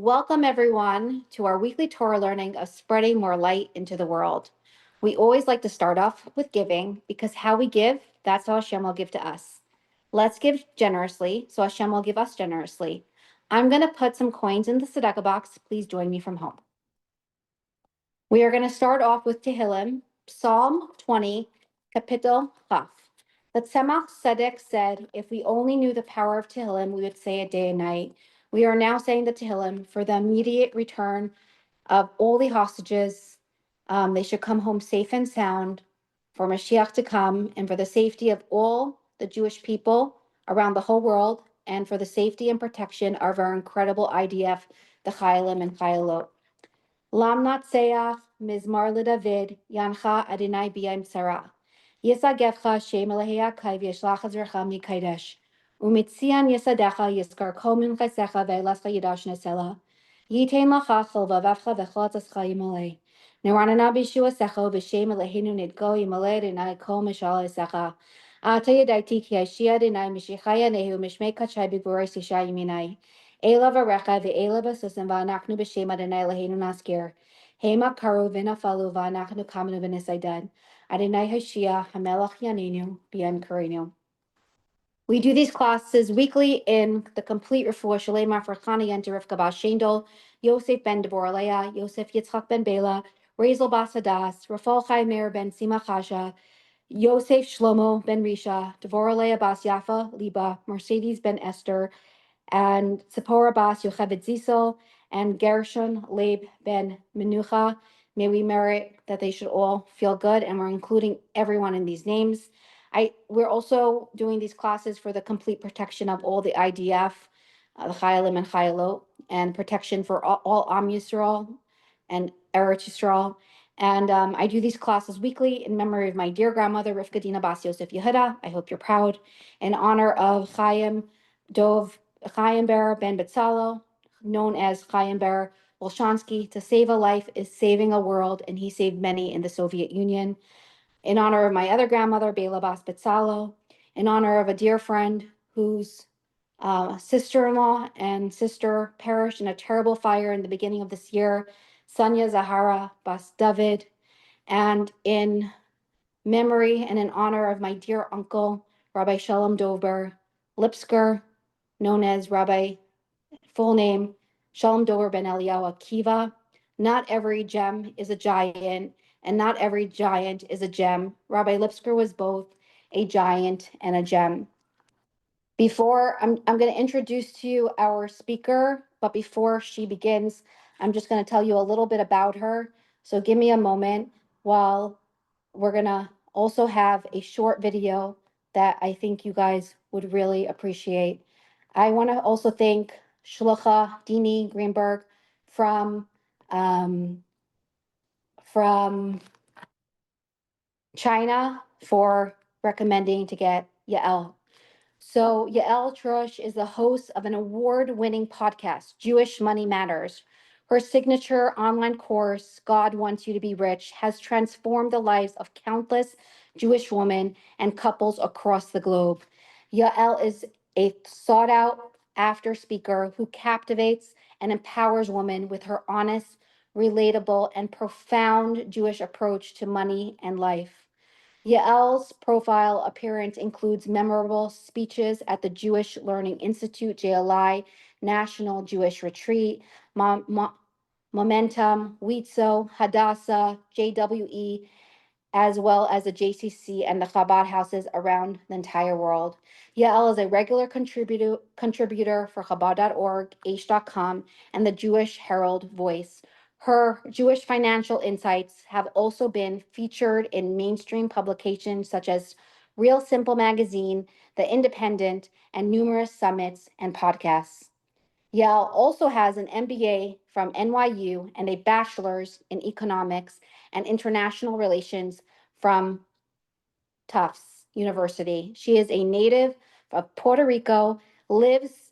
Welcome, everyone, to our weekly Torah learning of spreading more light into the world. We always like to start off with giving because how we give, that's how Hashem will give to us. Let's give generously, so Hashem will give us generously. I'm going to put some coins in the tzedakah box. Please join me from home. We are going to start off with Tehillim, Psalm 20, Kapitel Chaf. The Tzemach Tzedek said, if we only knew the power of Tehillim, we would say it day and night. We are now saying the Tehillim for the immediate return of all the hostages. They should come home safe and sound, for Mashiach to come, and for the safety of all the Jewish people around the whole world, and for the safety and protection of our incredible IDF, the Chayalim and Chayalot. Lam Natseach, Mizmar LeDavid, Yancha Adonai B'yam Sarah. Yisagevcha Shem Elahei Kaiv Yishlach Azrecha Mikaidesh. Umitzian Yisadecha Yiskar Komin Chasecha Ve'lascha Yidash Nesela. Yitain Lacha Cholvavavcha V'chalatzcha Yimalei. Neranana B'shua Secho V'Shem Eloheinu Nidgo Yimalei Adonai Kol Mishal Esecha. Ata Yadaiti Ki Yashia Adonai Mishichaya Nehu Mishmei Kachai B'Gorei Sisha Yiminai. Ela varecha ve'ela v'susim v'anachnu b'shem Adonai Eloheinu naskir. Hema karu v'nafalu v'anachnu kamenu v'nisaydad. Adonai Hashia hamelach yanenu b'yam karenu. We do these classes weekly in the complete refuah shalema for Chana Yenta Rivka Bas Shendel, Yosef ben Deborah Leah, Yosef Yitzchak ben Bela, Razel Bas Hadas, Rafal Chai Meir ben Sima Chasha, Yosef Shlomo ben Risha, Devorah Leah Bas Yafa Liba, Mercedes ben Esther, and Tzipporah Bas Yocheved Zisel, and Gershon Leib ben Menucha. May we merit that they should all feel good, and we're including everyone in these names. We're also doing these classes for the complete protection of all the IDF, the Chayalim and Chayalot, and protection for all Am Yisrael and Eretz Yisrael. And I do these classes weekly in memory of my dear grandmother, Rivka Dina Bas Yosef Yehuda. I hope you're proud. In honor of Chaim Ber ben Betzalo, known as Chaim Ber Bolshansky. To save a life is saving a world, and he saved many in the Soviet Union. In honor of my other grandmother, Bela Bas Betzalo, in honor of a dear friend whose sister-in-law and sister perished in a terrible fire in the beginning of this year, Sanya Zahara Bas David, and in memory and in honor of my dear uncle, Rabbi Shalom Dover Lipsker, known as Rabbi, full name, Shalom Dover ben Eliyahu Akiva. Not every gem is a giant, and not every giant is a gem. Rabbi Lipsker was both a giant and a gem. Before, I'm going to introduce to you our speaker, but before she begins, I'm just going to tell you a little bit about her. So give me a moment while we're going to also have a short video that I think you guys would really appreciate. I want to also thank Shlucha Dini Greenberg from China for recommending to get Yael. So Yael Trusch is the host of an award-winning podcast, Jewish Money Matters. Her signature online course, God Wants You to Be Rich, has transformed the lives of countless Jewish women and couples across the globe. Yael is a sought-out after speaker who captivates and empowers women with her honest, relatable, and profound Jewish approach to money and life. Yael's profile appearance includes memorable speeches at the Jewish Learning Institute, JLI, National Jewish Retreat, Momentum, Wizo, Hadassa, JWE, as well as the JCC and the Chabad houses around the entire world. Yael is a regular contributor for Chabad.org, H.com, and the Jewish Herald Voice. Her Jewish financial insights have also been featured in mainstream publications such as Real Simple Magazine, The Independent, and numerous summits and podcasts. Yael also has an MBA from NYU and a bachelor's in economics and international relations from Tufts University. She is a native of Puerto Rico, lives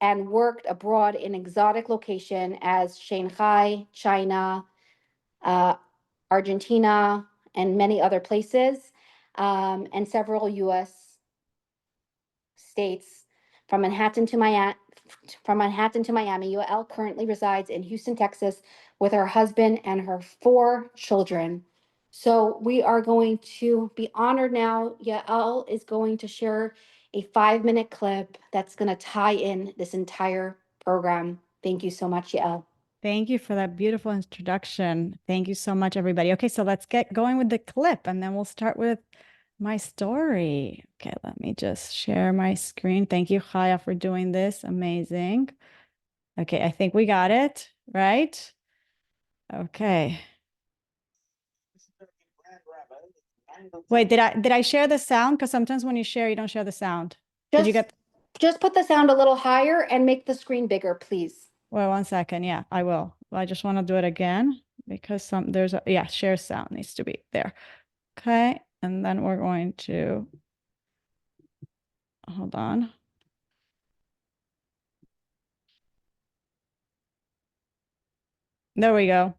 and worked abroad in exotic locations as Shanghai, China, Argentina, and many other places, and several U.S. states, from Manhattan to from Manhattan to Miami. Yael currently resides in Houston, Texas, with her husband and her 4 children. So we are going to be honored now. Yael is going to share a 5-minute clip that's going to tie in this entire program. Thank you so much, Yael. Thank you for that beautiful introduction. Thank you so much, everybody. Okay, so let's get going with the clip, and then we'll start with my story. Okay, let me just share my screen. Thank you, Chaya, for doing this. Amazing. Okay, I think we got it, right? Okay. Wait, did I share the sound? Because sometimes when you share, you don't share the sound. Did you get? Just put the sound a little higher and make the screen bigger, please. Well, 1 second. Yeah, I will. I just want to do it again because there's a, yeah, share sound needs to be there. Okay, and then we're going to, hold on. There we go.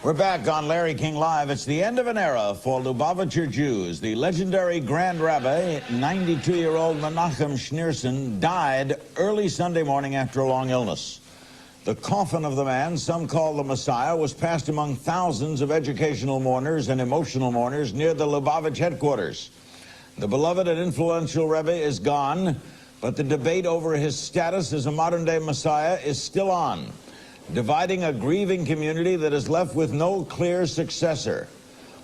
We're back on Larry King Live. It's the end of an era for Lubavitcher Jews. The legendary Grand Rabbi, 92-year-old Menachem Schneerson, died early Sunday morning after a long illness. The coffin of the man some call the Messiah was passed among thousands of educational mourners and emotional mourners near the Lubavitch headquarters. The beloved and influential Rebbe is gone, but the debate over his status as a modern-day Messiah is still on, dividing a grieving community that is left with no clear successor.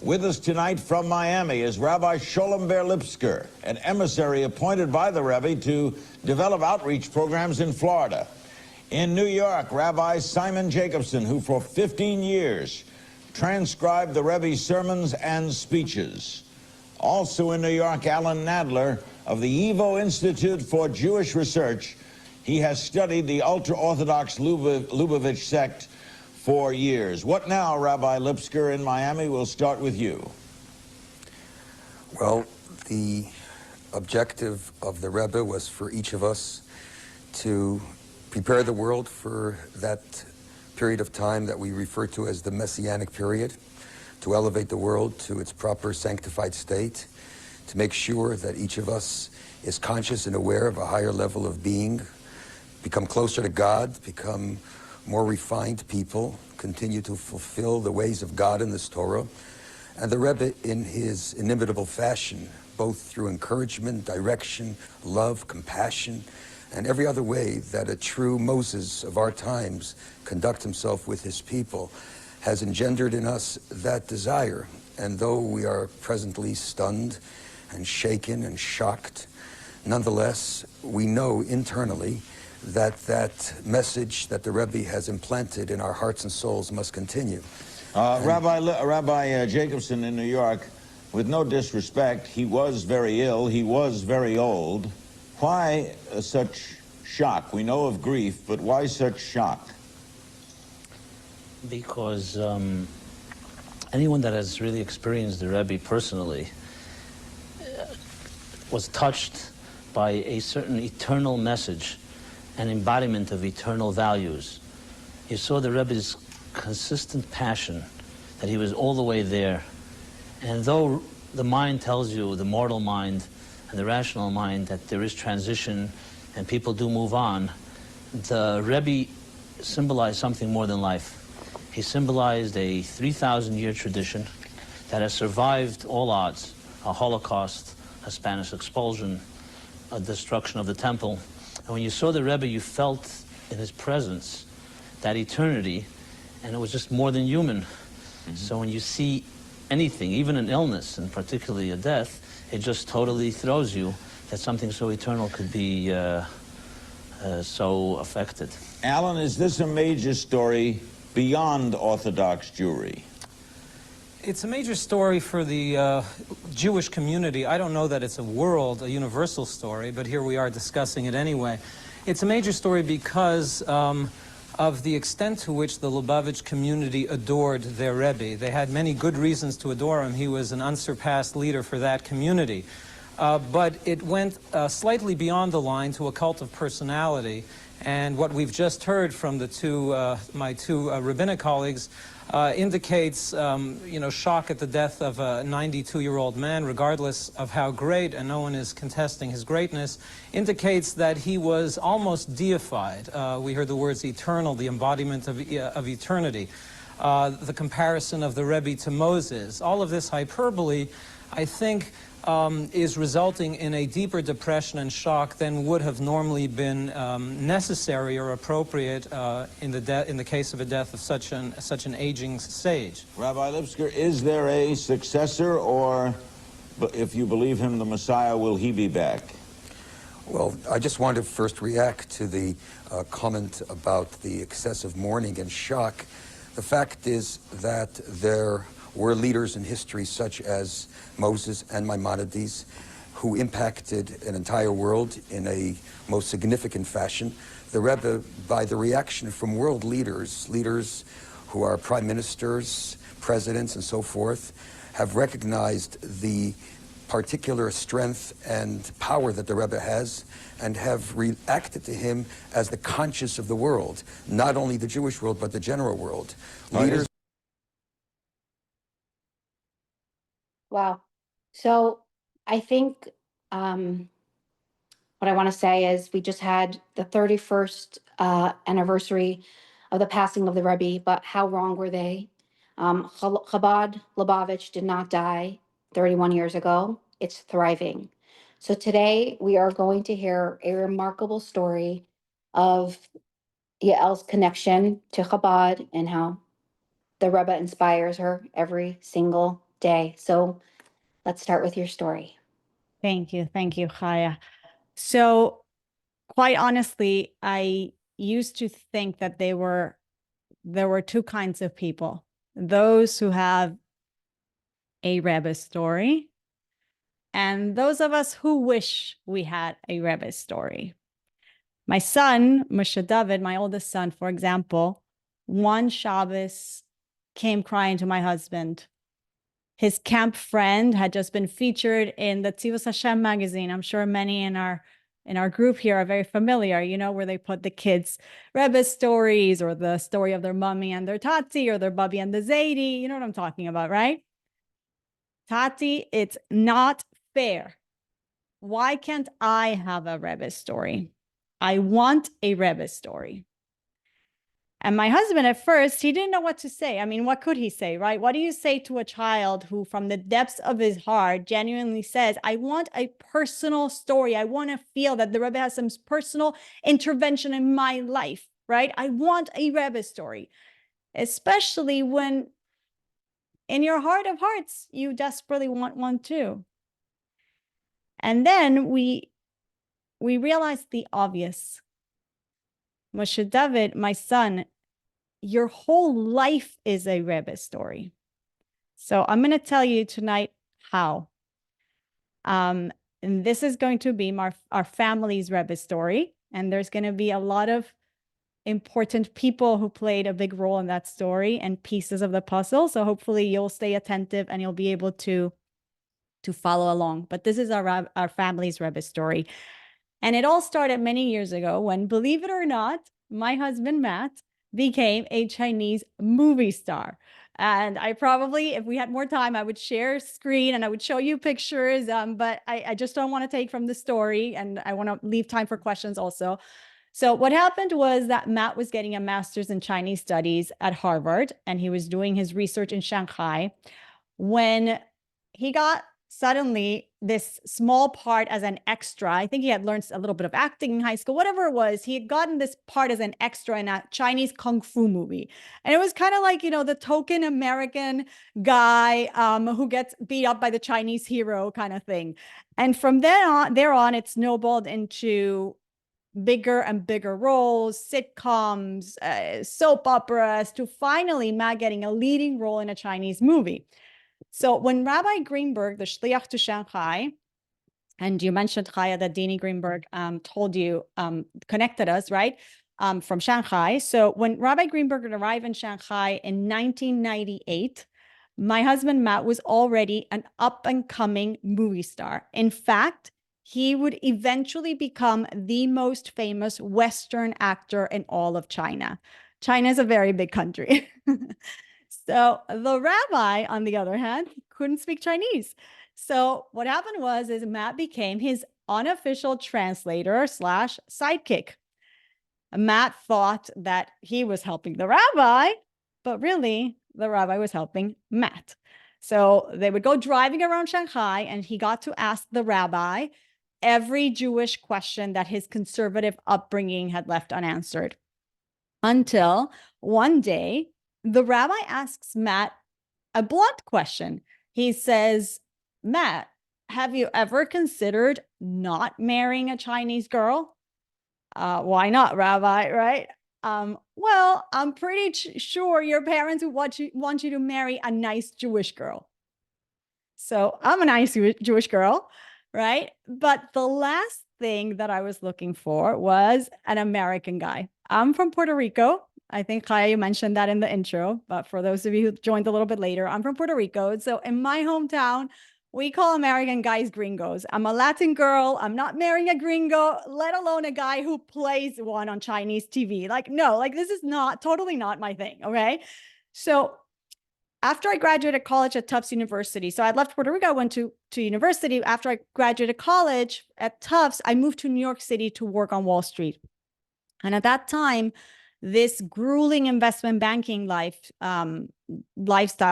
With us tonight from Miami is Rabbi Sholem Ber Lipsker, an emissary appointed by the Rebbe to develop outreach programs in Florida. In New York, Rabbi Simon Jacobson, who for 15 years transcribed the Rebbe's sermons and speeches. Also in New York, Alan Nadler of the Evo Institute for Jewish Research. He has studied the ultra-Orthodox Lubavitch sect for years. What now, Rabbi Lipsker in Miami? We'll start with you. Well, the objective of the Rebbe was for each of us to prepare the world for that period of time that we refer to as the Messianic period, to elevate the world to its proper sanctified state, to make sure that each of us is conscious and aware of a higher level of being, become closer to God, become more refined people, continue to fulfill the ways of God in this Torah. And the Rebbe, in his inimitable fashion, both through encouragement, direction, love, compassion, and every other way that a true Moses of our times conduct himself with his people, has engendered in us that desire. And though we are presently stunned and shaken and shocked, nonetheless, we know internally that that message that the Rebbe has implanted in our hearts and souls must continue. Rabbi Jacobson in New York, with no disrespect, he was very ill, he was very old. Why such shock? We know of grief, but why such shock? Because anyone that has really experienced the Rebbe personally was touched by a certain eternal message, an embodiment of eternal values. You saw the Rebbe's consistent passion, that he was all the way there. And though the mind tells you, the mortal mind and the rational mind, that there is transition and people do move on, the Rebbe symbolized something more than life. He symbolized a 3,000-year tradition that has survived all odds, a Holocaust, a Spanish expulsion, a destruction of the temple. And when you saw the Rebbe, you felt in his presence that eternity, and it was just more than human. Mm-hmm. So when you see anything, even an illness, and particularly a death, it just totally throws you that something so eternal could be so affected. Alan, is this a major story beyond Orthodox Jewry? It's a major story for the Jewish community. I don't know that it's a universal story, but here we are discussing it anyway. It's a major story because of the extent to which the Lubavitch community adored their Rebbe. They had many good reasons to adore him. He was an unsurpassed leader for that community. But it went slightly beyond the line to a cult of personality. And what we've just heard from the my two rabbinic colleagues indicates, shock at the death of a 92-year-old man, regardless of how great, and no one is contesting his greatness, indicates that he was almost deified. We heard the words eternal, the embodiment of eternity. The comparison of the Rebbe to Moses. All of this hyperbole, I think, is resulting in a deeper depression and shock than would have normally been necessary or appropriate in the case of a death of such an aging sage. Rabbi Lipsker, is there a successor, or if you believe him the Messiah, will he be back? Well, I just want to first react to the comment about the excessive mourning and shock. The fact is that there were leaders in history such as Moses and Maimonides who impacted an entire world in a most significant fashion. The Rebbe, by the reaction from world leaders, leaders who are prime ministers, presidents, and so forth, have recognized the particular strength and power that the Rebbe has and have reacted to him as the conscience of the world, not only the Jewish world, but the general world. Leaders. Wow. So I think what I want to say is we just had the 31st anniversary of the passing of the Rebbe, but how wrong were they? Chabad Lubavitch did not die 31 years ago. It's thriving. So today we are going to hear a remarkable story of Yael's connection to Chabad and how the Rebbe inspires her every single day. So let's start with your story. Thank you, Chaya. So, quite honestly, I used to think that there were two kinds of people: those who have a Rebbe story, and those of us who wish we had a Rebbe story. My son, Moshe David, my oldest son, for example, one Shabbos came crying to my husband. His camp friend had just been featured in the Tzivos Hashem magazine. I'm sure many in our group here are very familiar, where they put the kids' Rebbe stories, or the story of their mummy and their Tati, or their Bubby and the Zaidi. You know what I'm talking about, right? Tati, it's not fair. Why can't I have a Rebbe story? I want a Rebbe story. And my husband, at first, he didn't know what to say. I mean, what could he say, right? What do you say to a child who, from the depths of his heart, genuinely says, I want a personal story. I want to feel that the Rebbe has some personal intervention in my life, right? I want a Rebbe story, especially when in your heart of hearts, you desperately want one too. And then we realized the obvious. Moshe David, my son, your whole life is a Rebbe story. So I'm going to tell you tonight how. And this is going to be our family's Rebbe story. And there's going to be a lot of important people who played a big role in that story and pieces of the puzzle. So hopefully you'll stay attentive and you'll be able to follow along. But this is our family's Rebbe story. And it all started many years ago when, believe it or not, my husband, Matt, became a Chinese movie star. And I probably, if we had more time, I would share screen and I would show you pictures, but I just don't want to take from the story, and I want to leave time for questions also. So what happened was that Matt was getting a master's in Chinese studies at Harvard, and he was doing his research in Shanghai when he got suddenly this small part as an extra. I think he had learned a little bit of acting in high school, whatever it was. He had gotten this part as an extra in a Chinese kung fu movie. And it was kind of like, the token American guy who gets beat up by the Chinese hero kind of thing. And from there on, it snowballed into bigger and bigger roles, sitcoms, soap operas, to finally Matt getting a leading role in a Chinese movie. So when Rabbi Greenberg, the shliach to Shanghai, and you mentioned, Chaya, that Dini Greenberg told you, connected us, right, from Shanghai. So when Rabbi Greenberg arrived in Shanghai in 1998, my husband, Matt, was already an up-and-coming movie star. In fact, he would eventually become the most famous Western actor in all of China. China is a very big country. So the rabbi, on the other hand, couldn't speak Chinese. So what happened is Matt became his unofficial translator slash sidekick. Matt thought that he was helping the rabbi, but really the rabbi was helping Matt. So they would go driving around Shanghai, and he got to ask the rabbi every Jewish question that his conservative upbringing had left unanswered. Until one day, the rabbi asks Matt a blunt question. He says, Matt, have you ever considered not marrying a Chinese girl? Why not, Rabbi, right? Well, I'm pretty sure your parents would want you to marry a nice Jewish girl. So I'm a nice Jewish girl, right? But the last thing that I was looking for was an American guy. I'm from Puerto Rico. I think Chaya, you mentioned that in the intro, but for those of you who joined a little bit later, I'm from Puerto Rico. So in my hometown, we call American guys gringos. I'm a Latin girl. I'm not marrying a gringo, let alone a guy who plays one on Chinese TV. Like, no, like this is totally not my thing, okay? So after I graduated college at Tufts University, so I left Puerto Rico, I went to university. After I graduated college at Tufts, I moved to New York City to work on Wall Street. And at that time, this grueling investment banking lifestyle,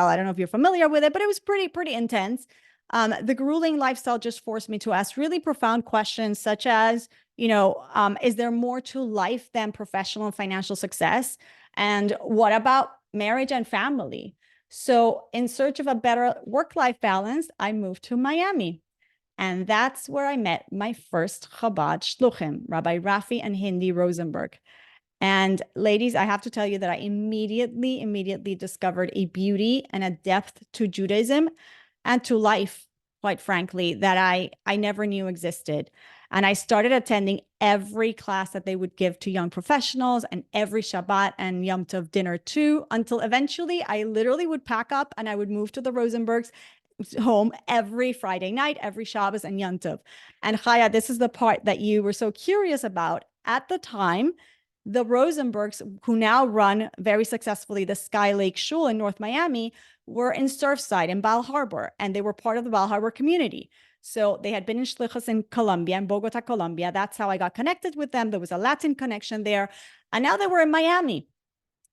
I don't know if you're familiar with it, but it was pretty intense. The grueling lifestyle just forced me to ask really profound questions such as, is there more to life than professional and financial success? And what about marriage and family? So in search of a better work-life balance, I moved to Miami. And that's where I met my first Chabad shluchim, Rabbi Rafi and Hindi Rosenberg. And ladies, I have to tell you that I immediately discovered a beauty and a depth to Judaism and to life, quite frankly, that I never knew existed. And I started attending every class that they would give to young professionals and every Shabbat and Yom Tov dinner too, until eventually I literally would pack up and I would move to the Rosenbergs home every Friday night, every Shabbos and Yom Tov. And Chaya, this is the part that you were so curious about. At the time, the Rosenbergs, who now run very successfully the Sky Lake Shul in North Miami, were in Surfside in Bal Harbor, and they were part of the Bal Harbor community. So they had been in Shlichus in Colombia, in Bogota, Colombia. That's how I got connected with them. There was a Latin connection there. And now they were in Miami.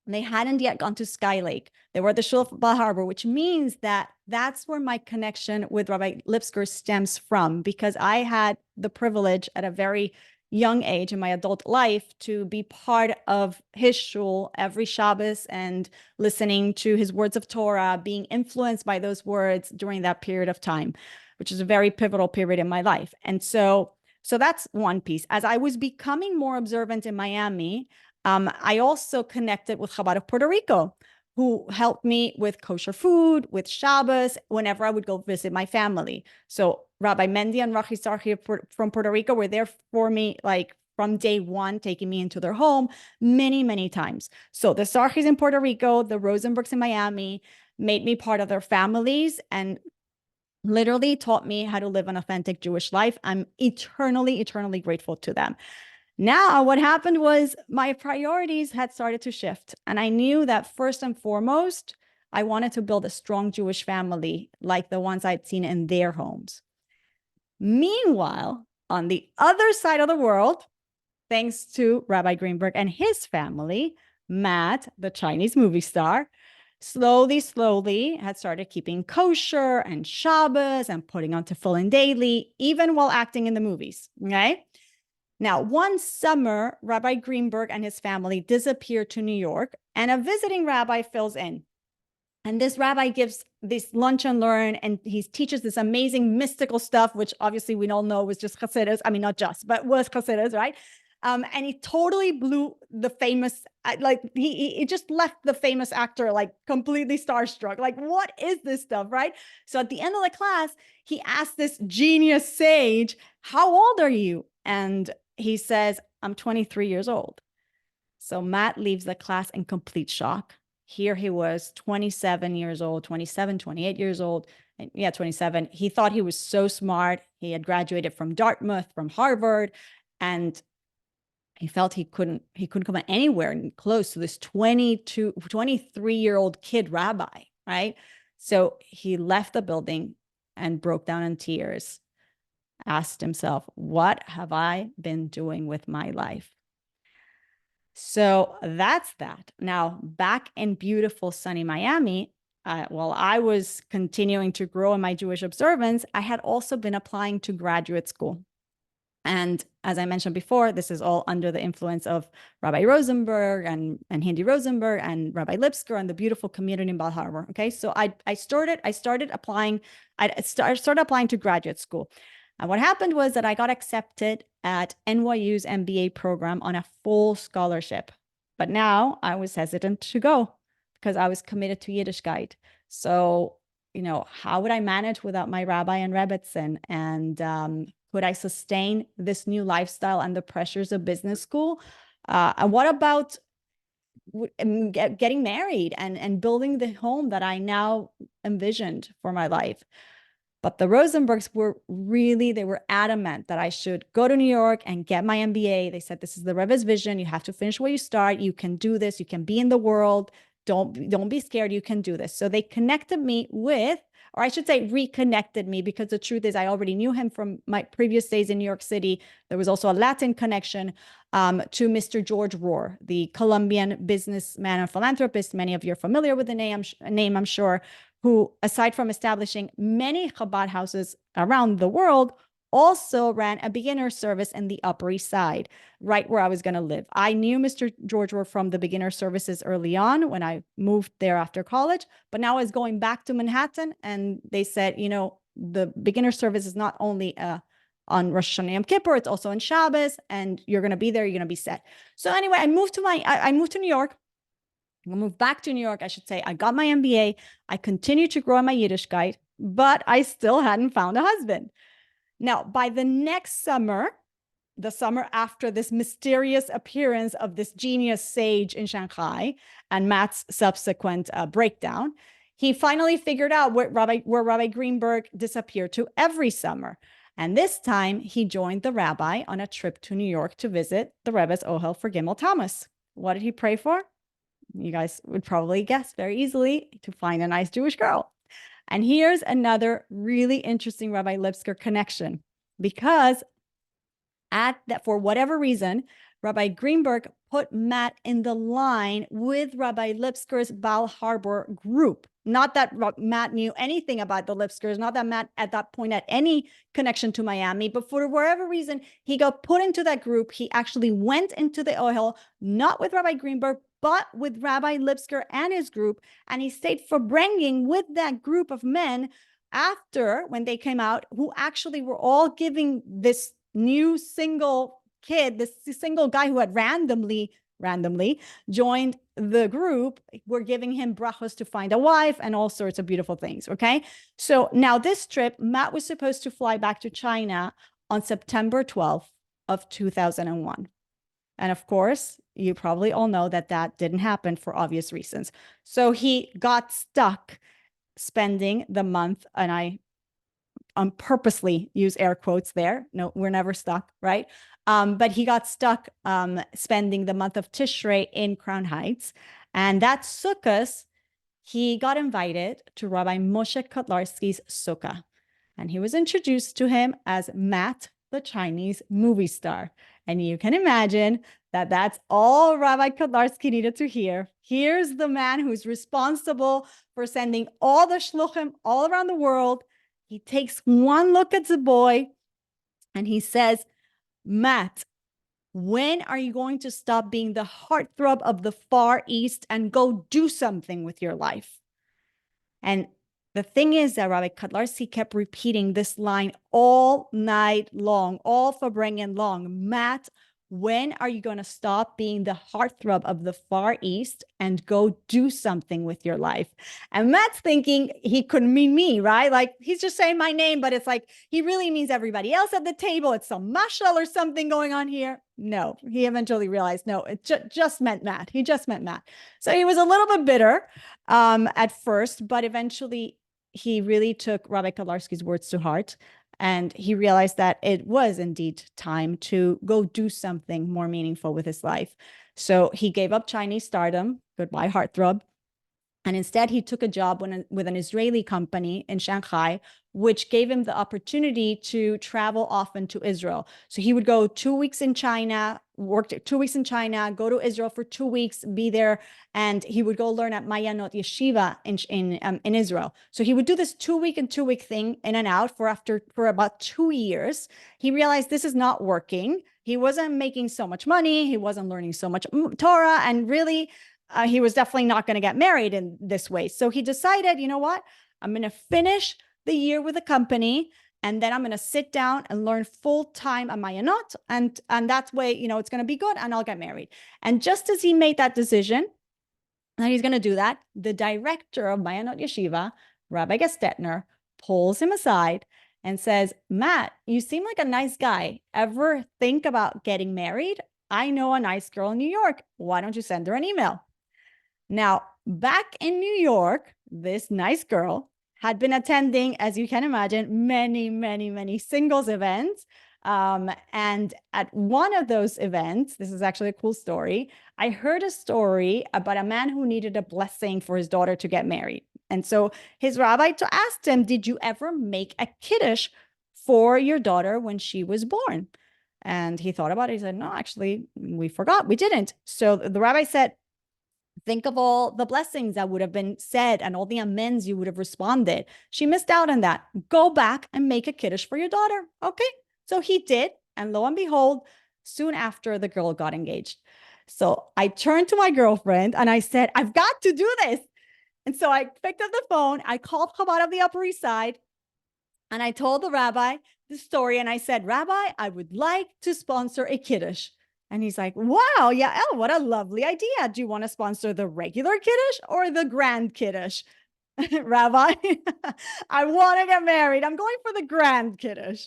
They hadn't yet gone to Sky Lake. They were at the Shul of Bal Harbor, which means that that's where my connection with Rabbi Lipsker stems from, because I had the privilege at a very young age in my adult life to be part of his shul every Shabbos and listening to his words of Torah, being influenced by those words during that period of time, which is a very pivotal period in my life. And so that's one piece. As I was becoming more observant in Miami, I also connected with Chabad of Puerto Rico, who helped me with kosher food, with Shabbos, whenever I would go visit my family. So Rabbi Mendy and Rachi Sarchi from Puerto Rico were there for me, like from day one, taking me into their home many times. So the Sarchis in Puerto Rico, the Rosenbergs in Miami, made me part of their families and literally taught me how to live an authentic Jewish life. I'm eternally grateful to them. Now, what happened was my priorities had started to shift. And I knew that first and foremost, I wanted to build a strong Jewish family like the ones I'd seen in their homes. Meanwhile, on the other side of the world, thanks to Rabbi Greenberg and his family, Matt, the Chinese movie star, slowly had started keeping kosher and Shabbos and putting on tefillin daily, even while acting in the movies, okay? Now, one summer, Rabbi Greenberg and his family disappeared to New York, and a visiting rabbi fills in. And this rabbi gives this lunch and learn, and he teaches this amazing mystical stuff, which obviously we all know was just Chassidus. I mean, not just, but was Chassidus, right? And he totally blew the famous, like he just left the famous actor like completely starstruck. Like, what is this stuff, right? So at the end of the class, he asked this genius sage, "How old are you?" And he says, "I'm 23 years old." So Matt leaves the class in complete shock. Here he was 27 years old, 27, 28 years old. yeah, 27. He thought he was so smart. He had graduated from Dartmouth, from Harvard, and he felt he couldn't come anywhere close to this 23-year-old kid rabbi, right? So he left the building and broke down in tears, asked himself, what have I been doing with my life? So that's that. Now, back in beautiful sunny Miami, while I was continuing to grow in my Jewish observance, I had also been applying to graduate school. And as I mentioned before, this is all under the influence of Rabbi Rosenberg and Hindi Rosenberg and Rabbi Lipsker and the beautiful community in Bal Harbour. Okay, so I started applying to graduate school. And what happened was that I got accepted at NYU's MBA program on a full scholarship. But now I was hesitant to go because I was committed to Yiddishkeit. So, how would I manage without my rabbi and rebbetzin? And could I sustain this new lifestyle and the pressures of business school? And what about getting married and building the home that I now envisioned for my life? But the Rosenbergs they were adamant that I should go to New York and get my MBA. They said, this is the Rebbe's vision. You have to finish what you start. You can do this. You can be in the world. Don't be scared. You can do this. So they connected me with, or I should say reconnected me, because the truth is I already knew him from my previous days in New York City. There was also a Latin connection to Mr. George Rohr, the Colombian businessman and philanthropist. Many of you are familiar with the name, I'm sure, who, aside from establishing many Chabad houses around the world, also ran a beginner service in the Upper East Side, right where I was going to live. I knew Mr. George were from the beginner services early on when I moved there after college, but now I was going back to Manhattan, and they said, the beginner service is not only on Rosh Hashanah Yom Kippur, it's also on Shabbos, and you're going to be there, you're going to be set. So anyway, I moved to New York. I moved back to New York, I should say. I got my MBA. I continued to grow in my Yiddishkeit, but I still hadn't found a husband. Now, by the next summer, the summer after this mysterious appearance of this genius sage in Shanghai and Matt's subsequent breakdown, he finally figured out where Rabbi Greenberg disappeared to every summer. And this time, he joined the rabbi on a trip to New York to visit the Rebbe's Ohel for Gimel Tammuz. What did he pray for? You guys would probably guess very easily, to find a nice Jewish girl. And here's another really interesting Rabbi Lipsker connection, because for whatever reason, Rabbi Greenberg put Matt in the line with Rabbi Lipsker's Bal Harbour group. Not that Matt knew anything about the Lipskers, not that Matt at that point had any connection to Miami, but for whatever reason, he got put into that group. He actually went into the Ohel, not with Rabbi Greenberg, but with Rabbi Lipsker and his group. And he stayed for bringing with that group of men after, when they came out, who actually were all giving this new single kid, this single guy who had randomly joined the group, were giving him brachos to find a wife and all sorts of beautiful things. Okay. So now this trip, Matt was supposed to fly back to China on September 12th of 2001. And of course, you probably all know that didn't happen for obvious reasons. So he got stuck spending the month, and I purposely use air quotes there. No, we're never stuck, right? But he got stuck spending the month of Tishrei in Crown Heights. And that Sukkot, he got invited to Rabbi Moshe Kotlarski's sukkah. And he was introduced to him as Matt, the Chinese movie star. And you can imagine that that's all Rabbi Kotlarski needed to hear. Here's the man who's responsible for sending all the shluchim all around the world. He takes one look at the boy and he says, Matt, when are you going to stop being the heartthrob of the Far East and go do something with your life? And the thing is that Rabbi Kotlarski kept repeating this line all night long, all Farbrengen long. Matt, when are you going to stop being the heartthrob of the Far East and go do something with your life? And Matt's thinking he couldn't mean me, right? Like, he's just saying my name, but it's like he really means everybody else at the table. It's some mashal or something going on here. No, he eventually realized, no, it just meant Matt. He just meant Matt. So he was a little bit bitter at first, but eventually he really took Rabbi Kolarski's words to heart. And he realized that it was indeed time to go do something more meaningful with his life. So he gave up Chinese stardom, goodbye heartthrob. And instead, he took a job with an Israeli company in Shanghai, which gave him the opportunity to travel often to Israel. So he would go 2 weeks in China, work 2 weeks in China, go to Israel for 2 weeks, be there, and he would go learn at Mayanot Yeshiva in Israel. So he would do this 2-week and 2-week thing in and out for about 2 years. He realized this is not working. He wasn't making so much money. He wasn't learning so much Torah, and really, he was definitely not going to get married in this way. So he decided, you know what? I'm going to finish the year with the company, and then I'm going to sit down and learn full time at Mayanot, and that way, it's going to be good, and I'll get married. And just as he made that decision that he's going to do that, the director of Mayanot Yeshiva, Rabbi Gestetner, pulls him aside and says, Matt, you seem like a nice guy. Ever think about getting married? I know a nice girl in New York. Why don't you send her an email? Now, back in New York, this nice girl had been attending, as you can imagine, many, many, many singles events. And at one of those events, this is actually a cool story, I heard a story about a man who needed a blessing for his daughter to get married. And so his rabbi asked him, did you ever make a kiddush for your daughter when she was born? And he thought about it. He said, no, actually, we forgot. We didn't. So the rabbi said, think of all the blessings that would have been said and all the amens you would have responded. She missed out on that. Go back and make a kiddush for your daughter. Okay. So he did. And lo and behold, soon after, the girl got engaged. So I turned to my girlfriend and I said, I've got to do this. And so I picked up the phone. I called Chabad of the Upper East Side and I told the rabbi the story. And I said, Rabbi, I would like to sponsor a kiddush. And he's like, wow, Yael, what a lovely idea. Do you want to sponsor the regular kiddush or the grand kiddush? Rabbi, I want to get married. I'm going for the grand kiddush.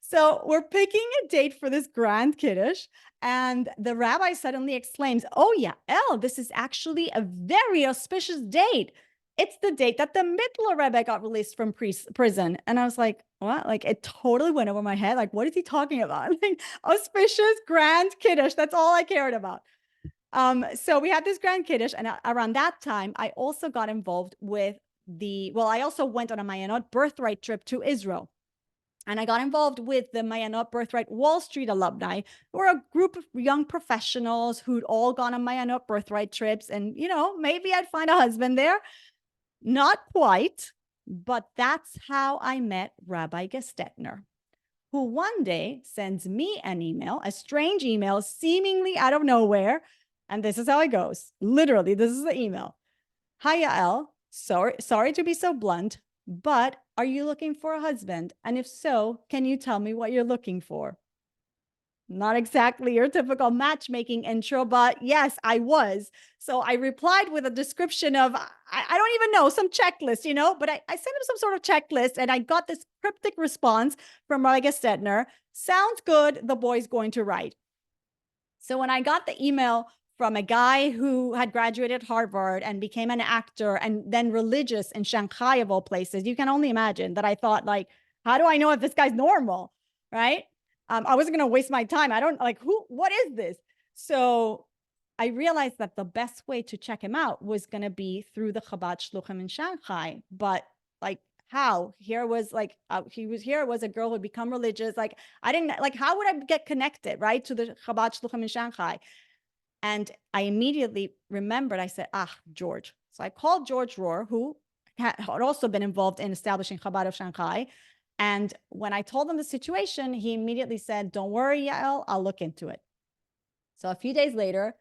So we're picking a date for this grand kiddush. And the rabbi suddenly exclaims, oh, Yael, this is actually a very auspicious date. It's the date that the Mittler Rebbe got released from prison. And I was like, what? Like, it totally went over my head. Like, what is he talking about? Like, auspicious grand kiddush. That's all I cared about. So we had this grand kiddush. And around that time, I also got involved with I also went on a Mayanot birthright trip to Israel. And I got involved with the Mayanot Birthright Wall Street alumni, who are a group of young professionals who'd all gone on Mayanot Birthright trips. And, maybe I'd find a husband there. Not quite, but that's how I met Rabbi Gestetner, who one day sends me an email, a strange email, seemingly out of nowhere. And this is how it goes. Literally, this is the email. Hi, Yael. Sorry to be so blunt, but are you looking for a husband? And if so, can you tell me what you're looking for? Not exactly your typical matchmaking intro, but yes, I was. So I replied with a description of, I don't even know, some checklist, but I sent him some sort of checklist and I got this cryptic response from Rabbi Gestetner. Sounds good, the boy's going to write. So when I got the email from a guy who had graduated Harvard and became an actor and then religious in Shanghai of all places, you can only imagine that I thought, like, how do I know if this guy's normal, right? I wasn't going to waste my time. I don't what is this? So I realized that the best way to check him out was going to be through the Chabad Shluchim in Shanghai. But how? Here was he was here was a girl who had become religious. How would I get connected, right, to the Chabad Shluchim in Shanghai? And I immediately remembered, I said, George. So I called George Rohr, who had also been involved in establishing Chabad of Shanghai. And when I told him the situation, he immediately said, don't worry, Yael, I'll look into it. So a few days later,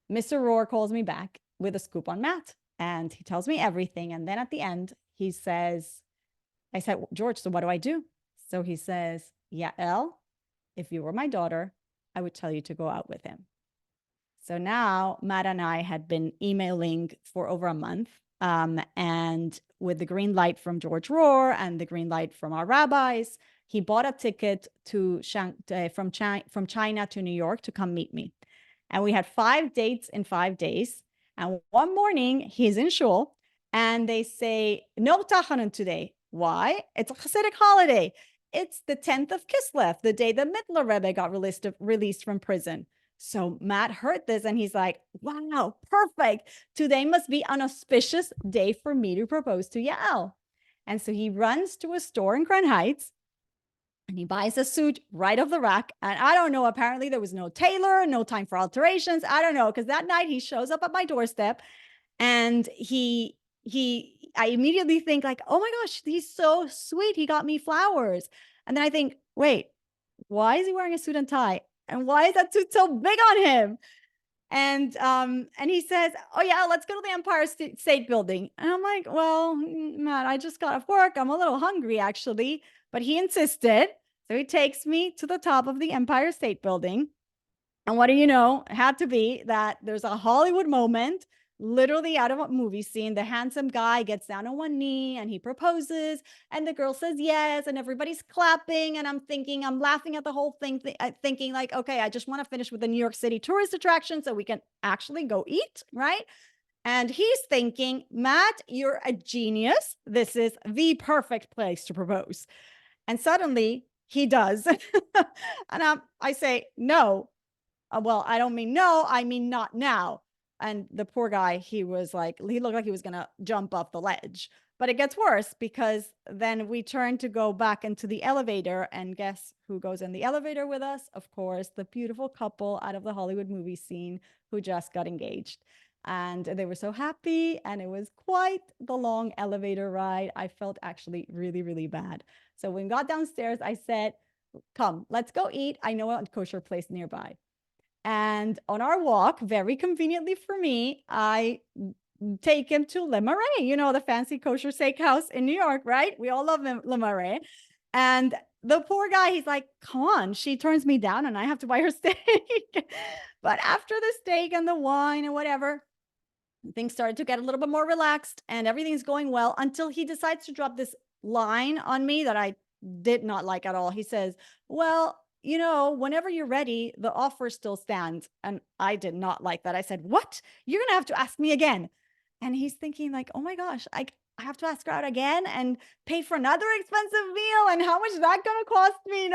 Mr. Rohr calls me back with a scoop on Matt. And he tells me everything. And then at the end, he says, I said, George, so what do I do? So he says, Yael, if you were my daughter, I would tell you to go out with him. So now Matt and I had been emailing for over a month. And with the green light from George Rohr and the green light from our rabbis, he bought a ticket from China to New York to come meet me. And we had 5 dates in 5 days. And one morning he's in shul and they say, no tachanun today. Why? It's a Hasidic holiday. It's the 10th of Kislev, the day the Mittler Rebbe got released from prison. So Matt heard this and he's like, wow, perfect. Today must be an auspicious day for me to propose to Yael. And so he runs to a store in Grand Heights and he buys a suit right off the rack. And I don't know, apparently there was no tailor, no time for alterations. I don't know, because that night he shows up at my doorstep and I immediately think like, oh my gosh, he's so sweet. He got me flowers. And then I think, wait, why is he wearing a suit and tie? And why is that suit so big on him? And he says, oh yeah, let's go to the Empire State Building. And I'm like, well, Matt, I just got off work. I'm a little hungry actually, but he insisted. So he takes me to the top of the Empire State Building. And what do you know? It had to be that there's a Hollywood moment, literally out of a movie scene. The handsome guy gets down on one knee and he proposes and the girl says yes and everybody's clapping. And I'm laughing at the whole thing, thinking like, okay, I just want to finish with the New York City tourist attraction so we can actually go eat, right? And he's thinking, Matt, you're a genius. This is the perfect place to propose. And suddenly he does. And I say, no. Well, I don't mean no, I mean not now. And the poor guy, he looked like he was going to jump off the ledge. But it gets worse because then we turn to go back into the elevator. And guess who goes in the elevator with us? Of course, the beautiful couple out of the Hollywood movie scene who just got engaged. And they were so happy. And it was quite the long elevator ride. I felt actually really, really bad. So when we got downstairs, I said, come, let's go eat. I know a kosher place nearby. And on our walk, very conveniently for me, I take him to Le Marais, the fancy kosher steakhouse in New York, right? We all love Le Marais. And the poor guy, he's like, come on, she turns me down and I have to buy her steak. But after the steak and the wine and whatever, things started to get a little bit more relaxed and everything's going well until he decides to drop this line on me that I did not like at all. He says, well, whenever you're ready, the offer still stands. And I did not like that. I said, what? You're going to have to ask me again. And he's thinking like, oh my gosh, I have to ask her out again and pay for another expensive meal. And how much is that going to cost me?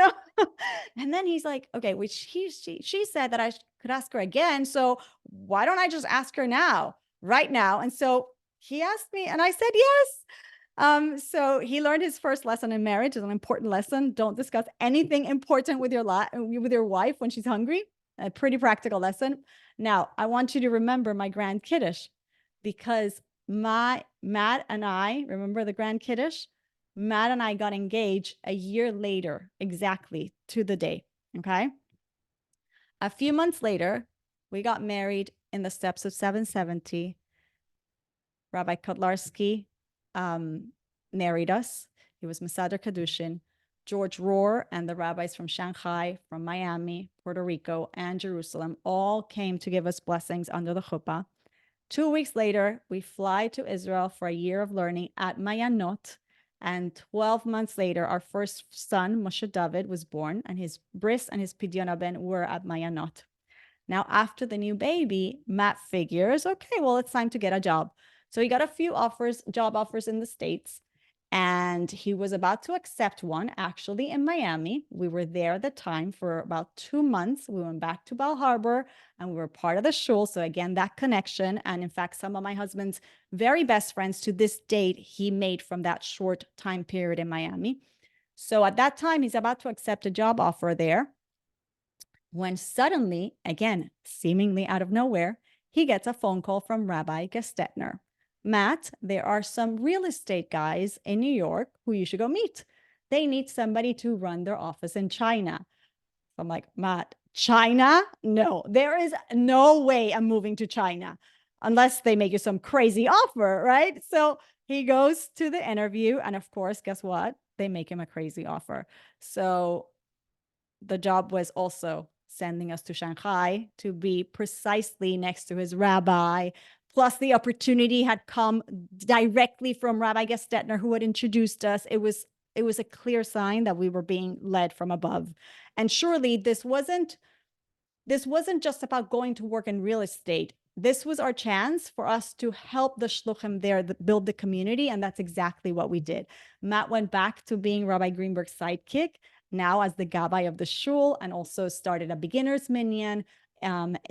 And then he's like, okay, which she said that I could ask her again. So why don't I just ask her now, right now? And so he asked me and I said, yes. So he learned his first lesson in marriage is an important lesson. Don't discuss anything important with your wife when she's hungry. A pretty practical lesson. Now, I want you to remember my grand kiddush because Matt and I, remember the grand kiddush? Matt and I got engaged a year later, exactly to the day. Okay. A few months later, we got married in the steps of 770. Rabbi Kotlarski married us. He was Mesader Kedushin. George Rohr and the rabbis from Shanghai, from Miami, Puerto Rico, and Jerusalem all came to give us blessings under the chuppah. 2 weeks later, we fly to Israel for a year of learning at Mayanot. And 12 months later, our first son, Moshe David, was born, and his bris and his pidyon haben were at Mayanot. Now, after the new baby, Matt figures, okay, well, it's time to get a job. So he got a few job offers in the States, and he was about to accept one actually in Miami. We were there at the time for about 2 months. We went back to Bal Harbor and we were part of the shul. So again, that connection. And in fact, some of my husband's very best friends to this date, he made from that short time period in Miami. So at that time, he's about to accept a job offer there when suddenly, again, seemingly out of nowhere, he gets a phone call from Rabbi Gestetner. Matt, there are some real estate guys in New York who you should go meet. They need somebody to run their office in China. I'm like, Matt, China? No, there is no way I'm moving to China unless they make you some crazy offer, right? So he goes to the interview and of course, guess what? They make him a crazy offer. So the job was also sending us to Shanghai to be precisely next to his rabbi. Plus, the opportunity had come directly from Rabbi Gestetner, who had introduced us. It was a clear sign that we were being led from above. And surely this wasn't just about going to work in real estate. this was our chance for us to help the shluchim there build the community, and that's exactly what we did. Matt went back to being Rabbi Greenberg's sidekick, now as the gabbai of the shul, and also started a beginner's minyan,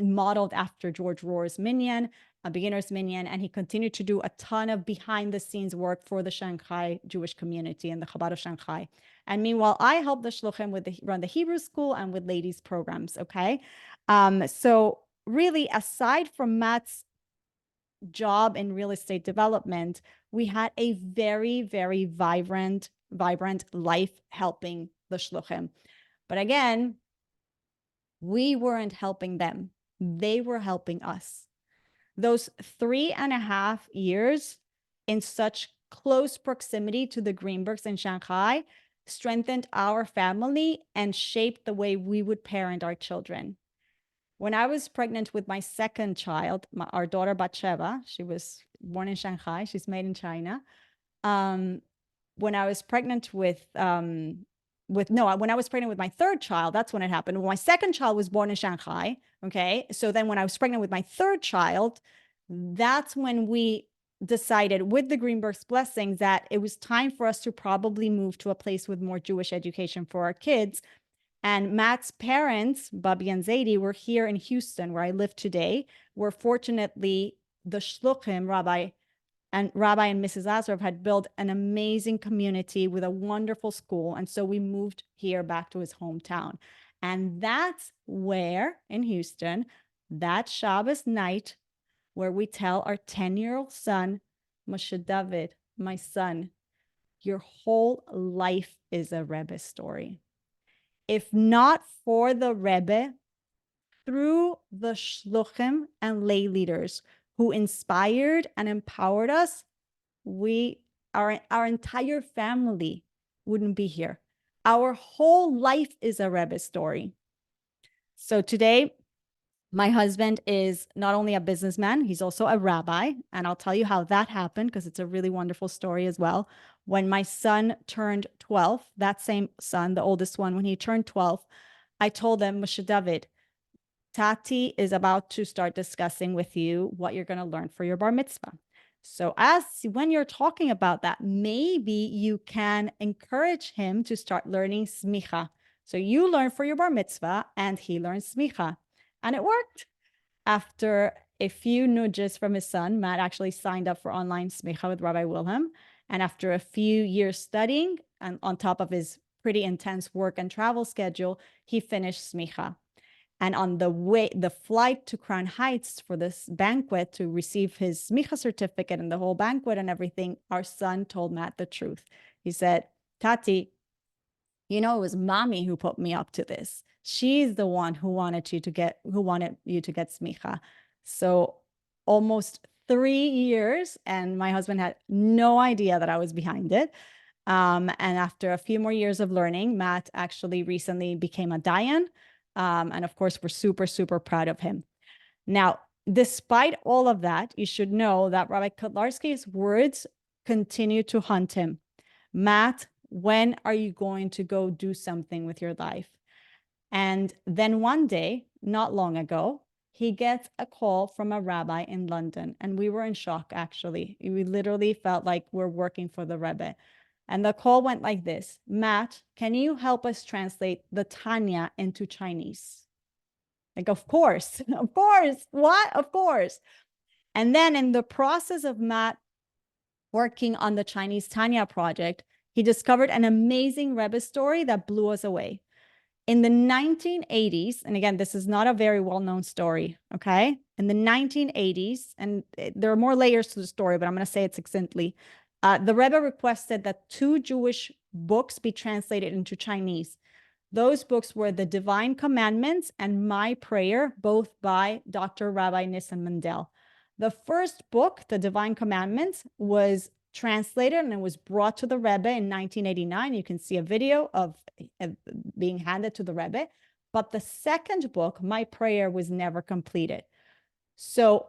modeled after George Rohr's minyan, a beginner's minyan, and he continued to do a ton of behind-the-scenes work for the Shanghai Jewish community and the Chabad of Shanghai. And meanwhile, I helped the shluchim run the Hebrew school and with ladies programs, okay? So really, aside from Matt's job in real estate development, we had a very, very vibrant life helping the shluchim. But again, we weren't helping them. They were helping us. Those 3.5 years in such close proximity to the Greenbergs in Shanghai strengthened our family and shaped the way we would parent our children. When I was pregnant with my second child, our daughter Batsheva, she was born in Shanghai, she's made in China. When I was pregnant with my third child, that's when it happened. When my second child was born in Shanghai, okay? So then when I was pregnant with my third child, that's when we decided with the Greenbergs' blessings that it was time for us to probably move to a place with more Jewish education for our kids. And Matt's parents, Bobby and Zaidi, were here in Houston, where I live today, where fortunately the shluchim, Rabbi and Mrs. Azarov, had built an amazing community with a wonderful school. And so we moved here back to his hometown. And that's where, in Houston, that Shabbos night, where we tell our 10-year-old son, Moshe David, my son, your whole life is a Rebbe story. If not for the Rebbe, through the shluchim and lay leaders who inspired and empowered us, our entire family wouldn't be here. Our whole life is a Rebbe story. So today, my husband is not only a businessman, he's also a rabbi. And I'll tell you how that happened, because it's a really wonderful story as well. When my son turned 12, that same son, the oldest one, when he turned 12, I told him, Moshe David, Tati is about to start discussing with you what you're going to learn for your bar mitzvah. So when you're talking about that, maybe you can encourage him to start learning smicha. So you learn for your bar mitzvah and he learns smicha. And it worked. After a few nudges from his son, Matt actually signed up for online smicha with Rabbi Wilhelm. And after a few years studying, and on top of his pretty intense work and travel schedule, he finished smicha. And on the flight to Crown Heights for this banquet to receive his smicha certificate and the whole banquet and everything, our son told Matt the truth. He said, Tati, you know, it was mommy who put me up to this. She's the one who wanted you to get smicha. So almost 3 years, and my husband had no idea that I was behind it. And after a few more years of learning, Matt actually recently became a dayan. And of course, we're super, super proud of him. Now, despite all of that, you should know that Rabbi Kotlarski's words continue to haunt him. Matt, when are you going to go do something with your life? And then one day, not long ago, he gets a call from a rabbi in London. And we were in shock, actually. We literally felt like we're working for the Rebbe. And the call went like this: Matt, can you help us translate the Tanya into Chinese? Like, of course, of course. What? Of course. And then in the process of Matt working on the Chinese Tanya project, he discovered an amazing Rebbe story that blew us away. In the 1980s, and again, this is not a very well-known story, okay? In the 1980s, and there are more layers to the story, but I'm going to say it succinctly. The Rebbe requested that 2 Jewish books be translated into Chinese. Those books were The Divine Commandments and My Prayer, both by Dr. Rabbi Nissim Mendel. The first book, The Divine Commandments, was translated and it was brought to the Rebbe in 1989. You can see a video of being handed to the Rebbe. But the second book, My Prayer, was never completed. So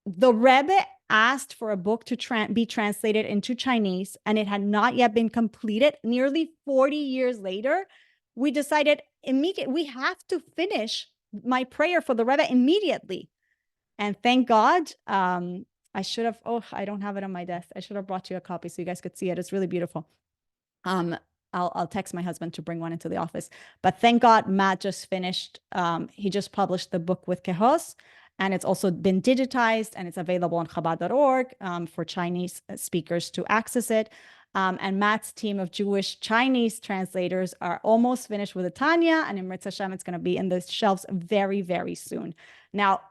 the Rebbe asked for a book to be translated into Chinese, and it had not yet been completed. Nearly 40 years later, we decided immediately we have to finish My Prayer for the Rebbe immediately. And thank God, I should have, I don't have it on my desk. I should have brought you a copy so you guys could see it. It's really beautiful. I'll text my husband to bring one into the office. But thank God, Matt just finished. He just published the book with Kehos, and it's also been digitized, and it's available on Chabad.org for Chinese speakers to access it. And Matt's team of Jewish Chinese translators are almost finished with the Tanya, and in Mirz Hashem, it's going to be in the shelves very, very soon. Now,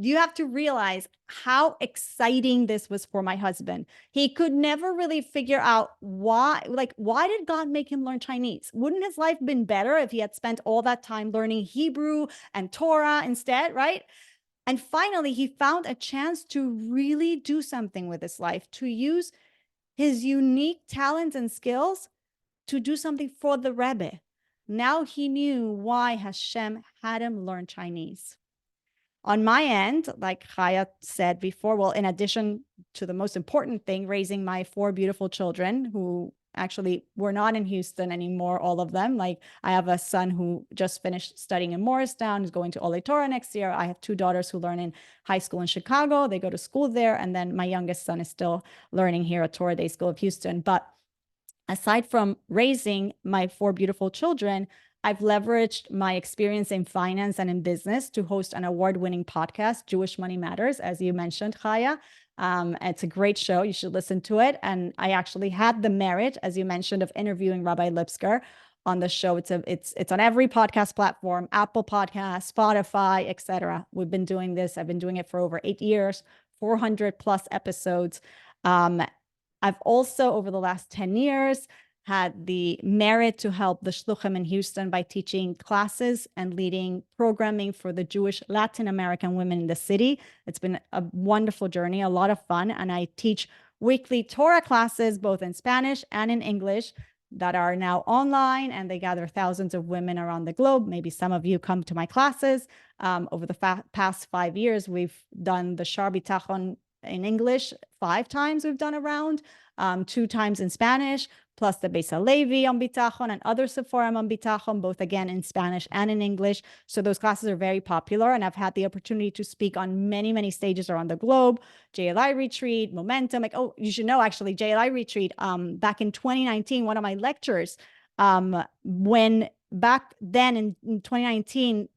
you have to realize how exciting this was for my husband. He could never really figure out why did God make him learn Chinese? Wouldn't his life been better if he had spent all that time learning Hebrew and Torah instead, right? And finally, he found a chance to really do something with his life, to use his unique talents and skills to do something for the Rebbe. Now he knew why Hashem had him learn Chinese. On my end, like Chaya said before, well, in addition to the most important thing, raising my 4 beautiful children who actually were not in Houston anymore, all of them. Like I have a son who just finished studying in Morristown, who's going to Ole Torah next year. I have 2 daughters who learn in high school in Chicago. They go to school there. And then my youngest son is still learning here at Torah Day School of Houston. But aside from raising my 4 beautiful children, I've leveraged my experience in finance and in business to host an award-winning podcast, Jewish Money Matters, as you mentioned, Chaya. It's a great show. You should listen to it. And I actually had the merit, as you mentioned, of interviewing Rabbi Lipsker on the show. It's on every podcast platform, Apple Podcasts, Spotify, etc. We've been doing this. I've been doing it for over 8 years, 400 plus episodes. I've also, over the last 10 years, had the merit to help the Shluchim in Houston by teaching classes and leading programming for the Jewish Latin American women in the city. It's been a wonderful journey, a lot of fun. And I teach weekly Torah classes, both in Spanish and in English, that are now online, and they gather thousands of women around the globe. Maybe some of you come to my classes. Over the past 5 years, we've done the Shar Bitachon in English 5 times. We've done a round, 2 times in Spanish, plus the Beis HaLevi on Bitachon and other Sephorim on Bitachon, both again in Spanish and in English. So those classes are very popular, and I've had the opportunity to speak on many, many stages around the globe. JLI Retreat, Momentum. Like, oh, you should know actually, JLI Retreat, back in 2019, one of my lectures, when back then in 2019,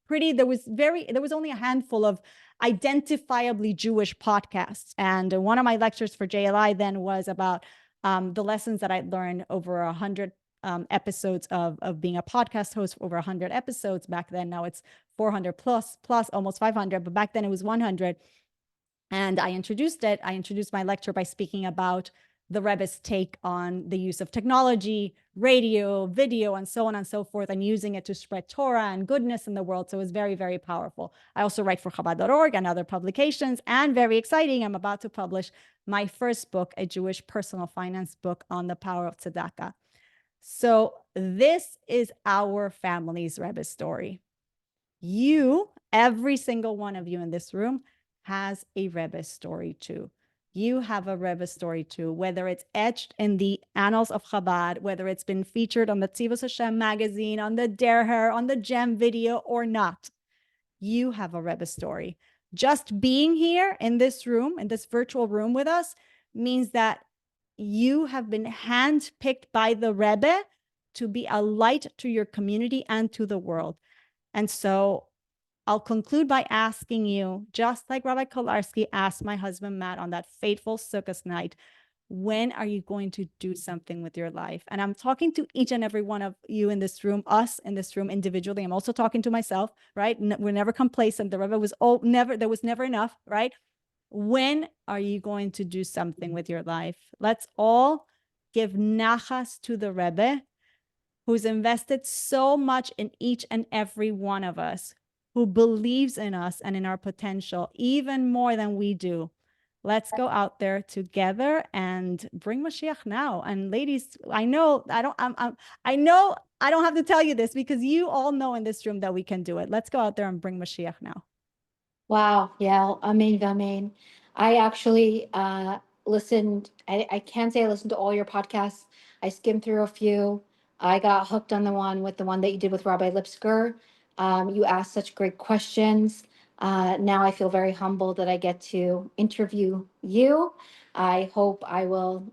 there was only a handful of identifiably Jewish podcasts. And one of my lectures for JLI then was about the lessons that I'd learned over 100 episodes of being a podcast host, over 100 episodes back then. Now it's 400 plus almost 500, but back then it was 100. And I introduced my lecture by speaking about the Rebbe's take on the use of technology, radio, video, and so on and so forth, and using it to spread Torah and goodness in the world. So it was very, very powerful. I also write for Chabad.org and other publications, and very exciting, I'm about to publish my first book, a Jewish personal finance book on the power of tzedakah. So this is our family's Rebbe story. You, every single one of you in this room, has a Rebbe story too. You have a Rebbe story too, whether it's etched in the annals of Chabad, whether it's been featured on the Tzivos Hashem magazine, on the Derher, on the Gem video, or not. You have a Rebbe story. Just being here in this room, in this virtual room with us, means that you have been handpicked by the Rebbe to be a light to your community and to the world. And so I'll conclude by asking you, just like Rabbi Kolarski asked my husband Matt on that fateful Sukkot night, when are you going to do something with your life? And I'm talking to each and every one of you in this room, us in this room individually. I'm also talking to myself, right? We're never complacent. The Rebbe was there was never enough, right? When are you going to do something with your life? Let's all give nachas to the Rebbe, who's invested so much in each and every one of us, who believes in us and in our potential even more than we do. Let's go out there together and bring Mashiach now. And ladies, I know I don't have to tell you this, because you all know in this room that we can do it. Let's go out there and bring Mashiach now. Wow, Yael, amen. I actually listened, I can't say I listened to all your podcasts. I skimmed through a few. I got hooked on the one that you did with Rabbi Lipsker. You asked such great questions. Now I feel very humbled that I get to interview you. I hope I will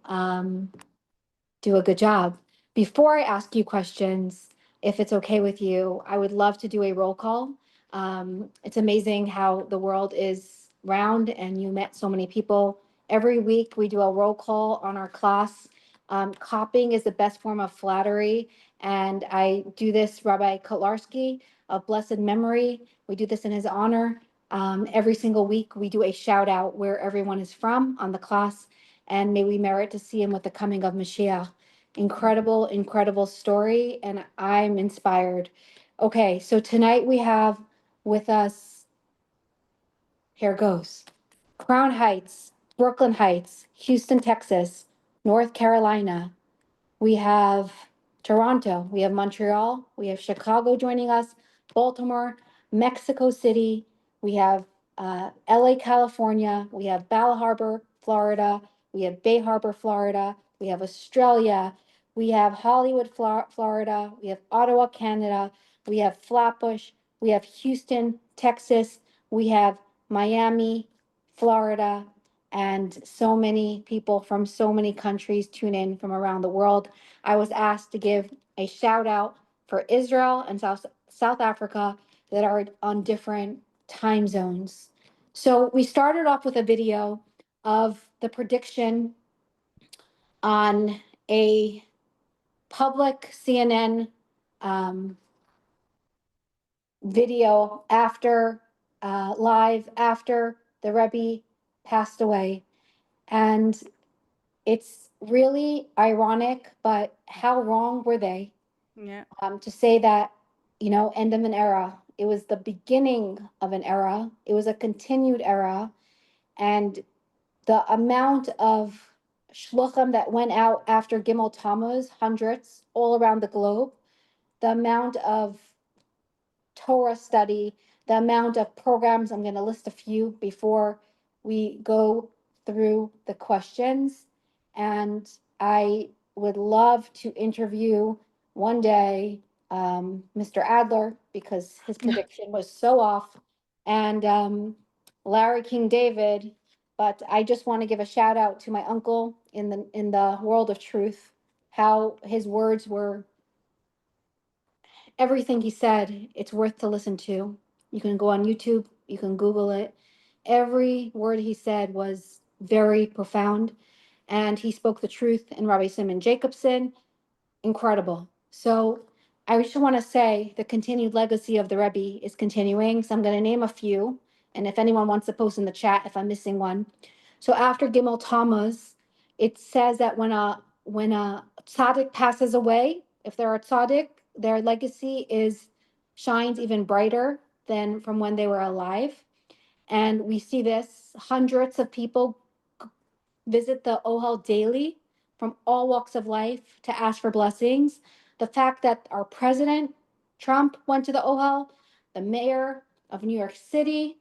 do a good job. Before I ask you questions, if it's okay with you, I would love to do a roll call. It's amazing how the world is round and you met so many people. Every week we do a roll call on our class. Copying is the best form of flattery. And I do this, Rabbi Kolarski of blessed memory. We do this in his honor. Every single week we do a shout out where everyone is from on the class, and may we merit to see him with the coming of Mashiach. Incredible, incredible story, and I'm inspired. Okay, so tonight we have with us, here goes, Crown Heights, Brooklyn Heights, Houston, Texas, North Carolina. We have Toronto, we have Montreal, we have Chicago joining us, Baltimore, Mexico City, we have LA, California, we have Bal Harbor, Florida, we have Bay Harbor, Florida, we have Australia, we have Hollywood, Florida, we have Ottawa, Canada, we have Flatbush, we have Houston, Texas, we have Miami, Florida, and so many people from so many countries tune in from around the world. I was asked to give a shout out for Israel and South Africa that are on different time zones. So we started off with a video of the prediction on a public CNN video after live after the Rebbe passed away. And it's really ironic, but how wrong were they Yeah. to say that, end of an era? It was the beginning of an era. It was a continued era. And the amount of shluchim that went out after Gimel Tammuz, hundreds all around the globe, the amount of Torah study, the amount of programs, I'm going to list a few before we go through the questions. And I would love to interview one day Mr. Adler, because his prediction was so off, and Larry King David. But I just want to give a shout out to my uncle in the world of truth, how his words were, everything he said, it's worth to listen to. You can go on YouTube, you can Google it. Every word he said was very profound, and he spoke the truth. And Rabbi Simon Jacobson, incredible. So I just want to say the continued legacy of the Rebbe is continuing. So I'm going to name a few, and if anyone wants to post in the chat if I'm missing one. So after Gimel Tammuz, it says that when a tzaddik passes away, if they're a tzaddik, their legacy shines even brighter than from when they were alive. And we see this, hundreds of people visit the Ohel daily from all walks of life to ask for blessings. The fact that our president, Trump, went to the Ohel, the mayor of New York City,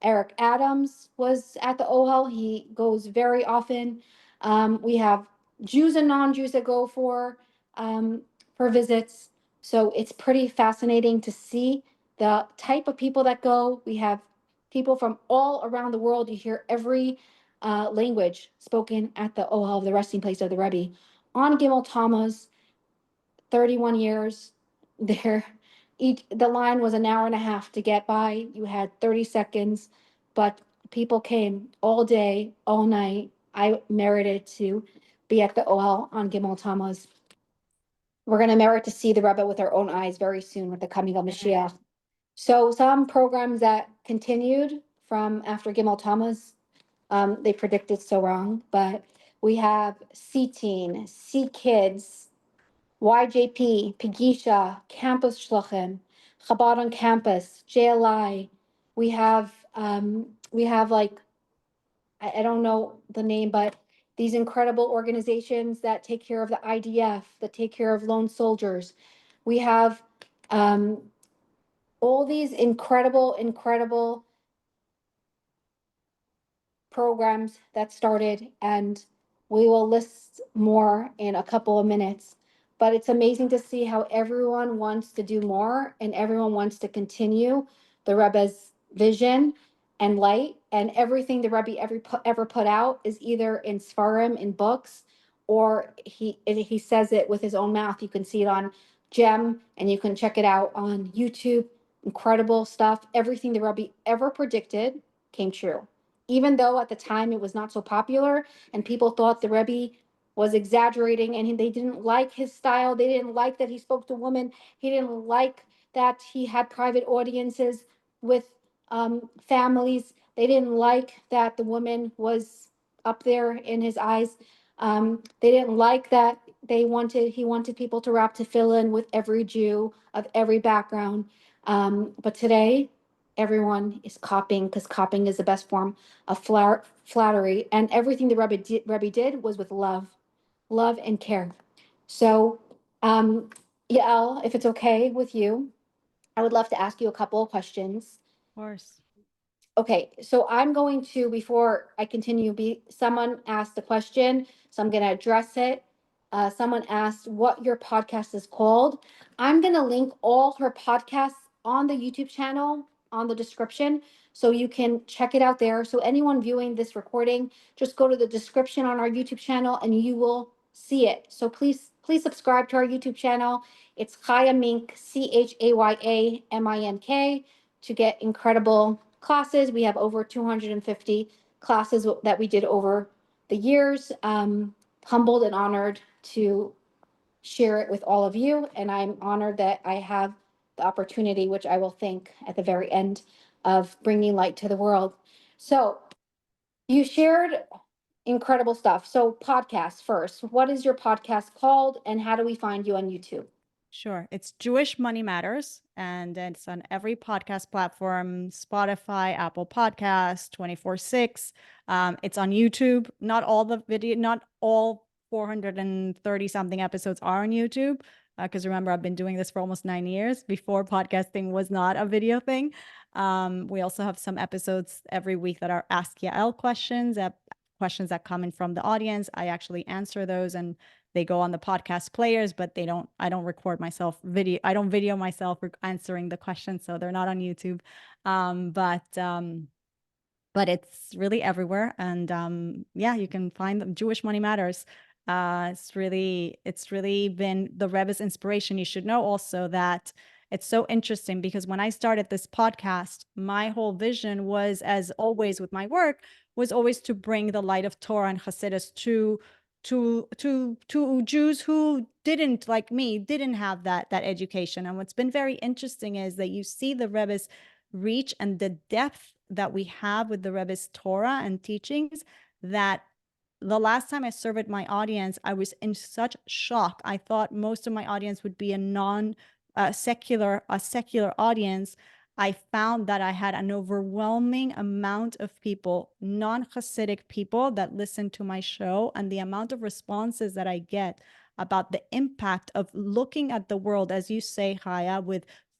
Eric Adams, was at the Ohel. He goes very often. We have Jews and non-Jews that go for visits. So it's pretty fascinating to see the type of people that go. We have people from all around the world. You hear every language spoken at the Ohel, the resting place of the Rebbe. On Gimel Tammuz, 31 years there. The line was an hour and a half to get by. You had 30 seconds, but people came all day, all night. I merited to be at the Ohel on Gimel Tammuz. We're going to merit to see the Rebbe with our own eyes very soon with the coming of Mashiach. So some programs that continued from after Gimel Tammuz, they predicted so wrong, but we have C-Teen, C-Kids, YJP, Pigisha, Campus Shluchim, Chabad on Campus, JLI. We have like, I don't know the name, but these incredible organizations that take care of the IDF, that take care of lone soldiers. We have all these incredible programs that started, and we will list more in a couple of minutes. But it's amazing to see how everyone wants to do more and everyone wants to continue the Rebbe's vision and light, and everything the Rebbe ever put out is either in Sfarim, in books, or he says it with his own mouth. You can see it on Gem, and you can check it out on YouTube. Incredible stuff. Everything the Rebbe ever predicted came true. Even though at the time it was not so popular and people thought the Rebbe was exaggerating and they didn't like his style, they didn't like that he spoke to women, he didn't like that he had private audiences with families. They didn't like that the woman was up there in his eyes. They didn't like that he wanted people to wrap tefillin with every Jew of every background. But today, everyone is copying because copying is the best form of flattery. And everything the Rebbe did was with love and care. So, Yael, if it's okay with you, I would love to ask you a couple of questions. Of course. Okay, so I'm going to, before I continue, someone asked a question, so I'm going to address it. Someone asked what your podcast is called. I'm going to link all her podcasts on the YouTube channel on the description, so you can check it out there. So anyone viewing this recording, just go to the description on our YouTube channel and you will see it. So please subscribe to our YouTube channel. It's Chaya Mink, CHAYAMINK, to get incredible classes. We have over 250 classes that we did over the years. Humbled and honored to share it with all of you. And I'm honored that I have the opportunity, which I will thank at the very end, of bringing light to the world. So you shared incredible stuff. So podcast first. What is your podcast called and how do we find you on YouTube? Sure. It's Jewish Money Matters, and it's on every podcast platform, Spotify, Apple Podcasts, 24/6. It's on YouTube. Not all 430 something episodes are on YouTube. Because remember, I've been doing this for almost 9 years. Before, podcasting was not a video thing. We also have some episodes every week that are Ask Yael questions, questions that come in from the audience. I actually answer those, and they go on the podcast players, but I don't record myself I don't video myself answering the questions, so they're not on YouTube. But it's really everywhere. And yeah, you can find them. Jewish Money Matters. It's really been the Rebbe's inspiration. You should know also that it's so interesting because when I started this podcast, my whole vision was, as always with my work, was always to bring the light of Torah and Hasidus to Jews who didn't, like me, didn't have that education. And what's been very interesting is that you see the Rebbe's reach and the depth that we have with the Rebbe's Torah and teachings, that the last time I surveyed my audience, I was in such shock. I thought most of my audience would be a secular audience. I found that I had an overwhelming amount of people, non-Hasidic people, that listen to my show, and the amount of responses that I get about the impact of looking at the world, as you say, Chaya,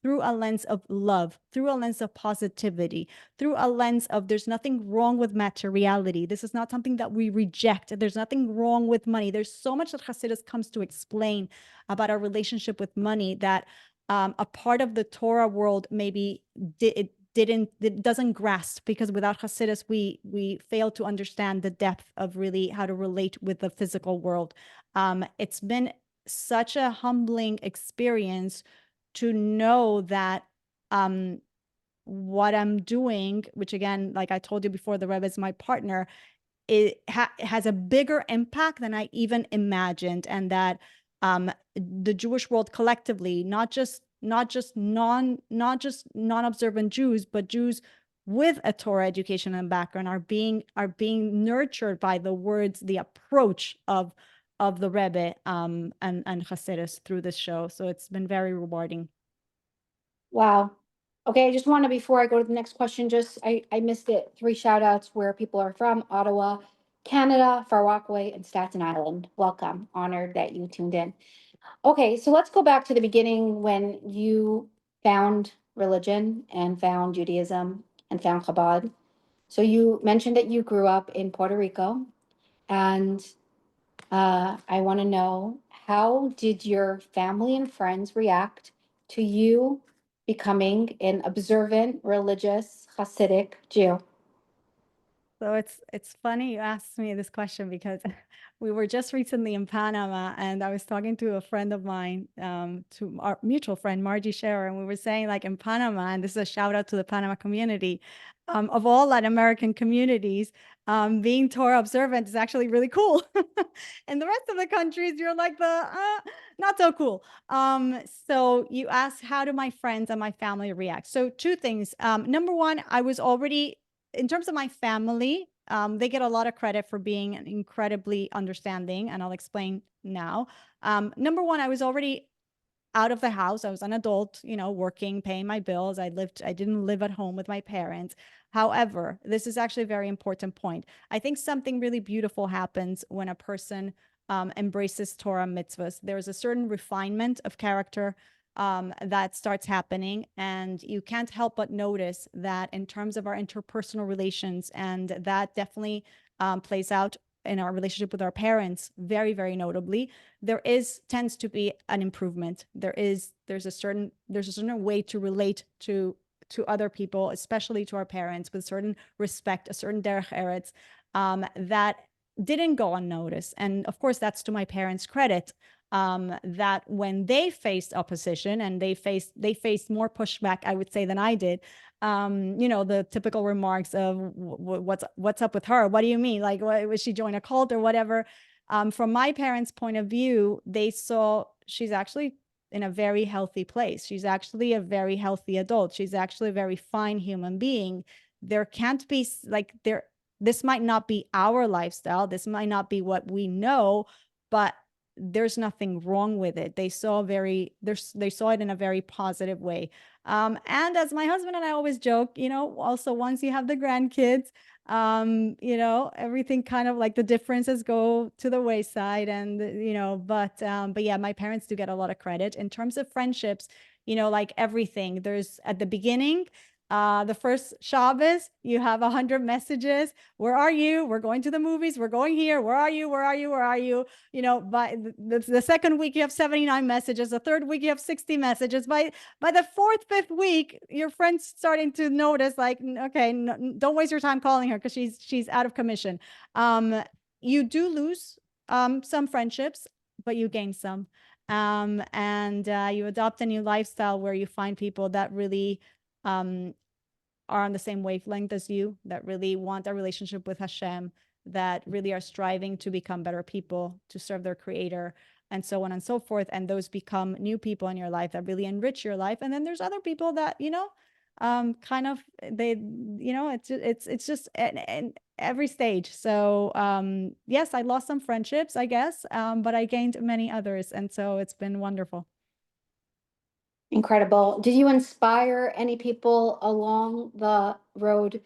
through a lens of love, through a lens of positivity, through a lens of there's nothing wrong with materiality. This is not something that we reject. There's nothing wrong with money. There's so much that Hasidus comes to explain about our relationship with money that a part of the Torah world maybe it doesn't grasp, because without Hasidus, we fail to understand the depth of really how to relate with the physical world. It's been such a humbling experience to know that what I'm doing, which again, like I told you before, the Rebbe is my partner, it has a bigger impact than I even imagined, and that the Jewish world collectively, not just non-observant Jews, but Jews with a Torah education and background are being nurtured by the words, the approach of the Rebbe and Hasidus through this show. So it's been very rewarding. Wow. Okay, I just want to, before I go to the next question, I missed it. 3 shout outs where people are from: Ottawa, Canada, Far Rockaway, and Staten Island. Welcome. Honored that you tuned in. Okay, so let's go back to the beginning when you found religion and found Judaism and found Chabad. So you mentioned that you grew up in Puerto Rico, and I want to know, how did your family and friends react to you becoming an observant, religious, Hasidic Jew? So it's funny you asked me this question because we were just recently in Panama and I was talking to a friend of mine, to our mutual friend, Margie Scherer, and we were saying like in Panama, and this is a shout out to the Panama community, of all Latin American communities, being Torah observant is actually really cool. And the rest of the countries, you're like the not so cool. So you asked, how do my friends and my family react? So two things. Number one, I was already, in terms of my family, they get a lot of credit for being incredibly understanding, and I'll explain now. Number one, I was already out of the house. I was an adult, working, paying my bills. I didn't live at home with my parents. However, this is actually a very important point. I think something really beautiful happens when a person embraces Torah mitzvahs. There's a certain refinement of character that starts happening. And you can't help but notice that in terms of our interpersonal relations, and that definitely plays out in our relationship with our parents, very, very notably, there tends to be an improvement. There's a certain way to relate to other people, especially to our parents, with certain respect, a certain derech eretz, that didn't go unnoticed. And of course, that's to my parents' credit, that when they faced opposition and they faced more pushback, I would say, than I did. The typical remarks of what's up with her? What do you mean? Like, was she join a cult or whatever? From my parents' point of view, they saw she's actually in a very healthy place. She's actually a very healthy adult. She's actually a very fine human being. There can't be this might not be our lifestyle. This might not be what we know, but there's nothing wrong with it. They saw it in a very positive way. And as my husband and I always joke, also once you have the grandkids, everything kind of like the differences go to the wayside, and but yeah, my parents do get a lot of credit in terms of friendships. Like everything, there's at the beginning, the first Shabbos, you have 100 messages. Where are you? We're going to the movies. We're going here. Where are you? Where are you? Where are you? By the second week, you have 79 messages. The third week, you have 60 messages. By the fourth, fifth week, your friend's starting to notice, like, okay, no, don't waste your time calling her because she's out of commission. You do lose some friendships, but you gain some. And you adopt a new lifestyle where you find people that really are on the same wavelength as you, that really want a relationship with Hashem, that really are striving to become better people, to serve their creator, and so on and so forth. And those become new people in your life that really enrich your life. And then there's other people that, kind of, it's just in every stage. So yes, I lost some friendships, I guess, but I gained many others. And so it's been wonderful. Incredible. Did you inspire any people along the road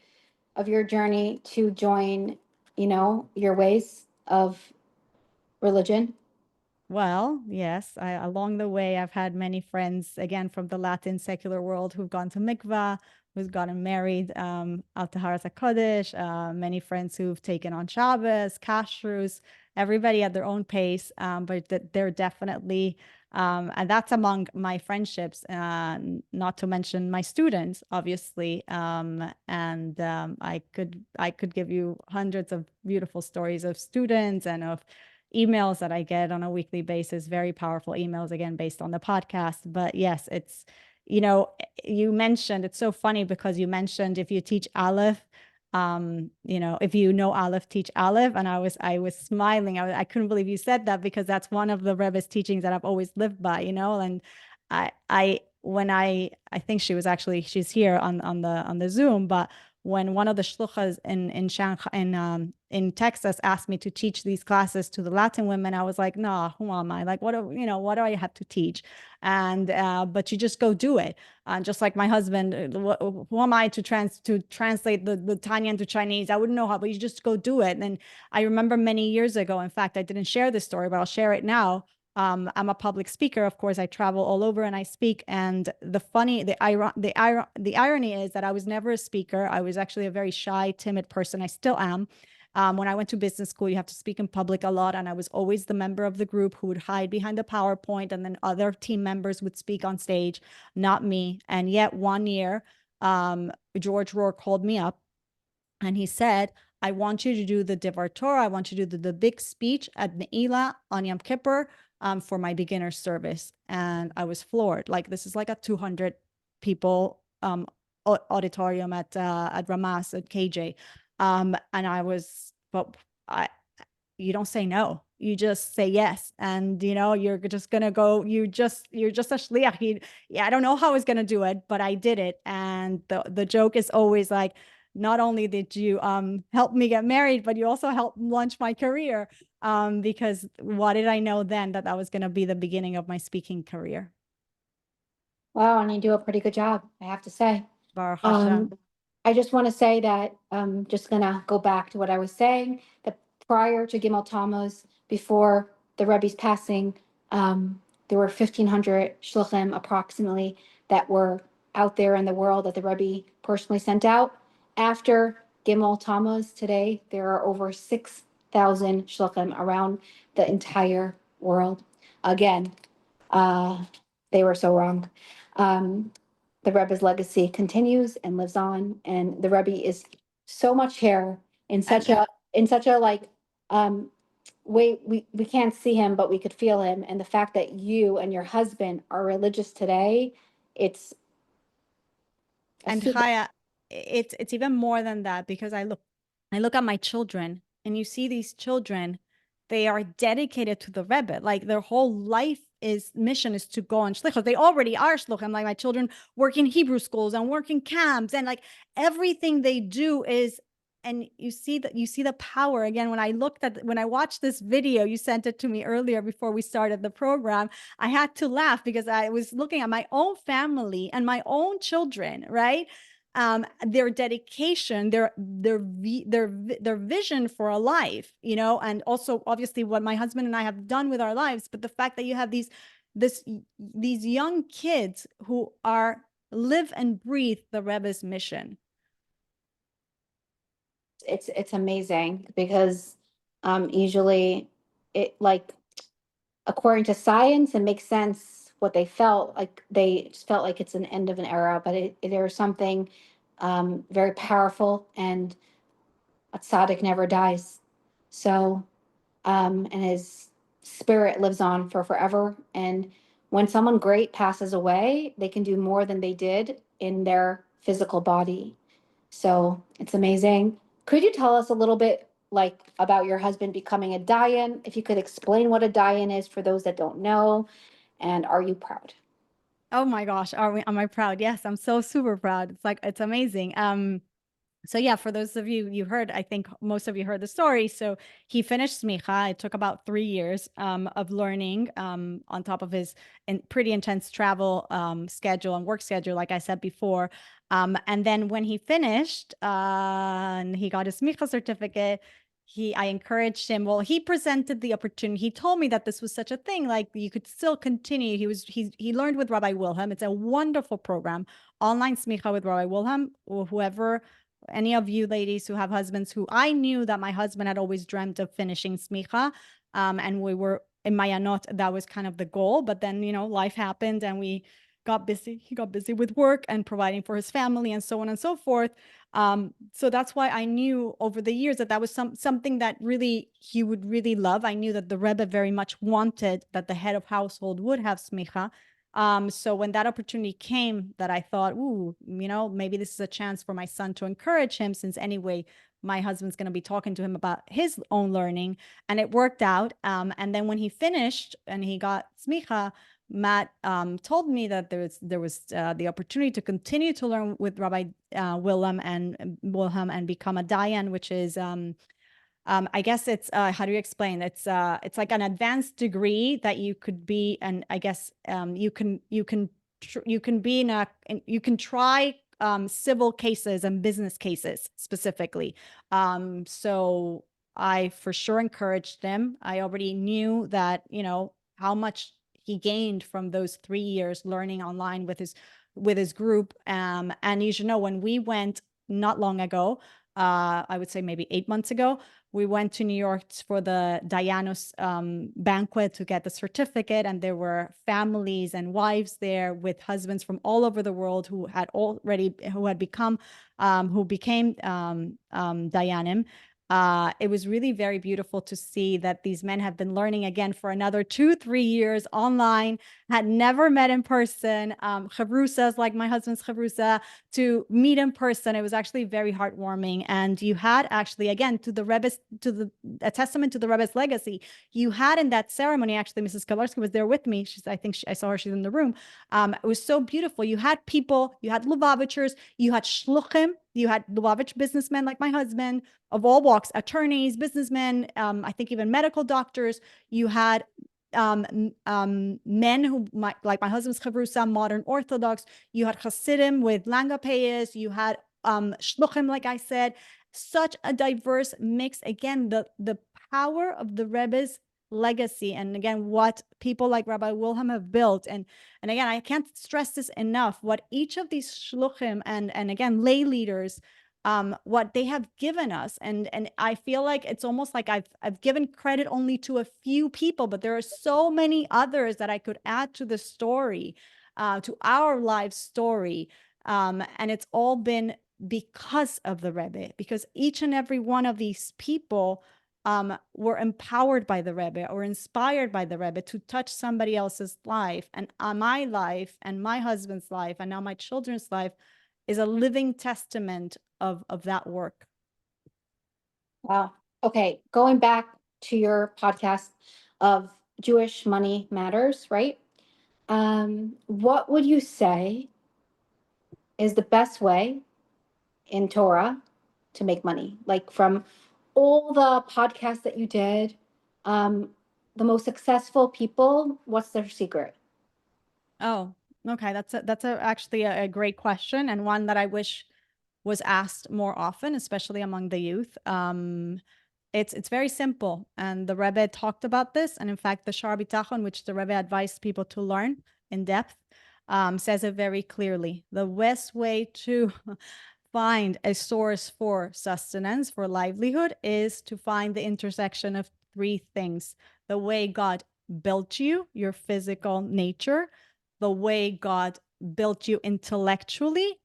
of your journey to join, your ways of religion? Well, yes, along the way, I've had many friends, again, from the Latin secular world who've gone to mikvah, who's gotten married out to Hadassa Kodesh, many friends who've taken on Shabbos, kashrus, everybody at their own pace, but they're definitely, and that's among my friendships, not to mention my students, obviously. And I could give you hundreds of beautiful stories of students and of emails that I get on a weekly basis, very powerful emails, again, based on the podcast. But yes, it's, you mentioned, it's so funny because you mentioned if you teach Aleph, if you know Aleph, teach Aleph. And I was smiling. I couldn't believe you said that, because that's one of the Rebbe's teachings that I've always lived by, and I think she's here on the Zoom, but when one of the shluchas in Shanghai, in Texas, asked me to teach these classes to the Latin women, I was like, nah, who am I? Like, what do I have to teach? And but you just go do it. Just like my husband, who am I to translate the Tanya into Chinese? I wouldn't know how, but you just go do it. And I remember many years ago, in fact, I didn't share this story, but I'll share it now. I'm a public speaker. Of course, I travel all over and I speak. And the irony is that I was never a speaker. I was actually a very shy, timid person. I still am. When I went to business school, you have to speak in public a lot. And I was always the member of the group who would hide behind the PowerPoint, and then other team members would speak on stage, not me. And yet one year, George Rohr called me up and he said, I want you to do the Devar Torah. I want you to do the big speech at Ne'ilah on Yom Kippur for my beginner service. And I was floored. Like, this is like a 200 people auditorium at Ramas at KJ. And I was, but you don't say no. You just say yes. And, you know, you're just going to go, you're just a shliach. I don't know how I was going to do it, but I did it. And the joke is always like, not only did you help me get married, but you also helped launch my career, because what did I know then that was going to be the beginning of my speaking career? Wow, and you do a pretty good job, I have to say. Baruch Hashem. I just want to say that I'm just gonna go back to what I was saying, that prior to Gimel Tammuz, before the Rebbe's passing, there were 1,500 shluchim approximately that were out there in the world that the Rebbe personally sent out. After Gimel Tammuz today, there are over 6,000 shluchim around the entire world. Again, they were so wrong. The Rebbe's legacy continues and lives on, and the Rebbe is so much here in such a like way we can't see him, but we could feel him. And the fact that you and your husband are religious today, it's And Chaya, it's even more than that, because I look at my children, and you see these children, they are dedicated to the Rebbe. Like, their whole life mission is to go on shlichus. They already are shluchim. Like, my children work in Hebrew schools and work in camps, and like everything they do is. And you see the power again. When I watched this video, you sent it to me earlier before we started the program, I had to laugh because I was looking at my own family and my own children, right? Their dedication, their vision for a life, you know, and also obviously what my husband and I have done with our lives. But the fact that you have these young kids who live and breathe the Rebbe's mission. it's amazing because usually it, like, according to science, it makes sense what they felt like. They just felt like it's an end of an era, but there's something very powerful, and a tzaddik never dies. So and his spirit lives on for forever. And when someone great passes away, they can do more than they did in their physical body. So it's amazing. Could you tell us a little bit like about your husband becoming a dayan? If you could explain what a dayan is for those that don't know, and are you proud? Oh my gosh, am I proud? Yes, I'm so super proud. It's amazing. So yeah, for those of you heard, I think most of you heard the story. So he finished smicha. It took about 3 years of learning on top of his pretty intense travel schedule and work schedule, like I said before. And then when he finished and he got his smicha certificate, I encouraged him. Well, he presented the opportunity. He told me that this was such a thing, like you could still continue. He learned with Rabbi Wilhelm. It's a wonderful program, online smicha with Rabbi Wilhelm, or whoever. Any of you ladies who have husbands, who I knew that my husband had always dreamt of finishing smicha, and we were in Mayanot, that was kind of the goal. But then, you know, life happened and we got busy. He got busy with work and providing for his family and so on and so forth. So that's why I knew over the years that was something that really he would really love. I knew that the Rebbe very much wanted that the head of household would have smicha. So when that opportunity came, that I thought, ooh, you know, maybe this is a chance for my son to encourage him, since anyway, my husband's going to be talking to him about his own learning. And it worked out. And then when he finished and he got smicha, Matt told me that there was the opportunity to continue to learn with Rabbi Wilhelm and become a dayan, which is I guess it's how do you explain? It's like an advanced degree that you could be, and I guess you can be you can try civil cases and business cases specifically. So I for sure encouraged him. I already knew that, you know, how much he gained from those 3 years learning online with his group. And you should know, when we went not long ago, I would say maybe 8 months ago. We went to New York for the Dayanos banquet to get the certificate, and there were families and wives there with husbands from all over the world who became Dayanim. It was really very beautiful to see that these men have been learning again for another 2-3 years online, had never met in person. Chavrusas, like my husband's chavrusa, to meet in person. It was actually very heartwarming. And you had actually, again, a testament to the Rebbe's legacy. You had in that ceremony, actually, Mrs. Kalarski was there with me. I saw her, she's in the room. It was so beautiful. You had people, you had Lubavitchers, you had shluchim, you had Lubavitch businessmen like my husband, of all walks, attorneys, businessmen, I think even medical doctors. You had men who like my husband's chavrusa, modern Orthodox. You had Hasidim with Langa Payas. You had shluchim, like I said, such a diverse mix. Again, the power of the Rebbe's legacy, and again, what people like Rabbi Wilhelm have built. And again, I can't stress this enough, what each of these shluchim and again, lay leaders, what they have given us. And I feel like it's almost like I've given credit only to a few people, but there are so many others that I could add to the story, to our life story. And it's all been because of the Rebbe, because each and every one of these people were empowered by the Rebbe or inspired by the Rebbe to touch somebody else's life. And my life and my husband's life and now my children's life is a living testament of that work. Wow. Okay, going back to your podcast of Jewish Money Matters, right? What would you say is the best way in Torah to make money? Like from all the podcasts that you did, the most successful people, what's their secret? Oh, okay. That's actually a great question, and one that I wish was asked more often, especially among the youth. It's very simple, and the Rebbe talked about this. And in fact, the Shar Bitachon, which the Rebbe advised people to learn in depth, says it very clearly. The best way to find a source for sustenance, for livelihood, is to find the intersection of three things: the way God built you, your physical nature, the way God built you intellectually,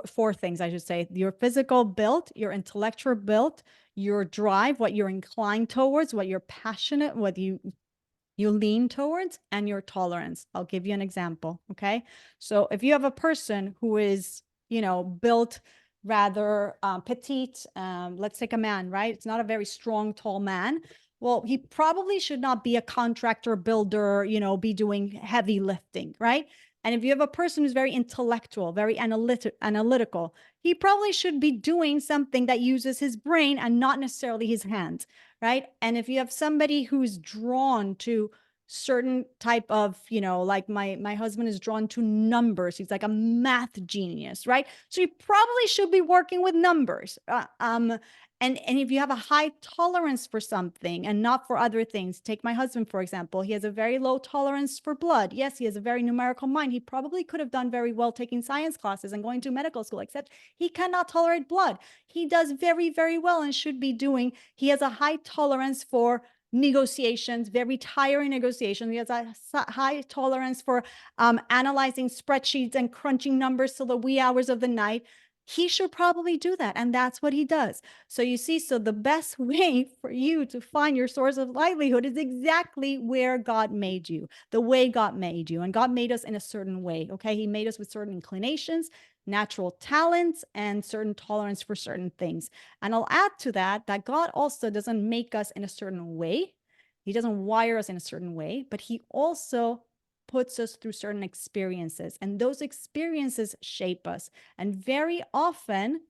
four things, I should say: your physical built, your intellectual built, your drive, what you're inclined towards, what you're passionate, what you lean towards, and your tolerance. I'll give you an example. Okay. So if you have a person who is, built rather petite, let's take a man, right? It's not a very strong, tall man. Well, he probably should not be a contractor, builder, be doing heavy lifting, right? And if you have a person who's very intellectual, very analytical, he probably should be doing something that uses his brain and not necessarily his hands, right? And if you have somebody who's drawn to certain type of, like my husband is drawn to numbers. He's like a math genius, right? So you probably should be working with numbers. And if you have a high tolerance for something and not for other things, take my husband, for example. He has a very low tolerance for blood. Yes, he has a very numerical mind. He probably could have done very well taking science classes and going to medical school, except he cannot tolerate blood. He does very, very well and should be doing. He has a high tolerance for negotiations, very tiring negotiations. He has a high tolerance for analyzing spreadsheets and crunching numbers till the wee hours of the night. He should probably do that. And that's what he does. So you see, so the best way for you to find your source of livelihood is exactly where God made you, the way God made you. And God made us in a certain way. Okay. He made us with certain inclinations, natural talents, and certain tolerance for certain things. And I'll add to that God also doesn't make us in a certain way. He doesn't wire us in a certain way, but he also puts us through certain experiences, and those experiences shape us. And very often,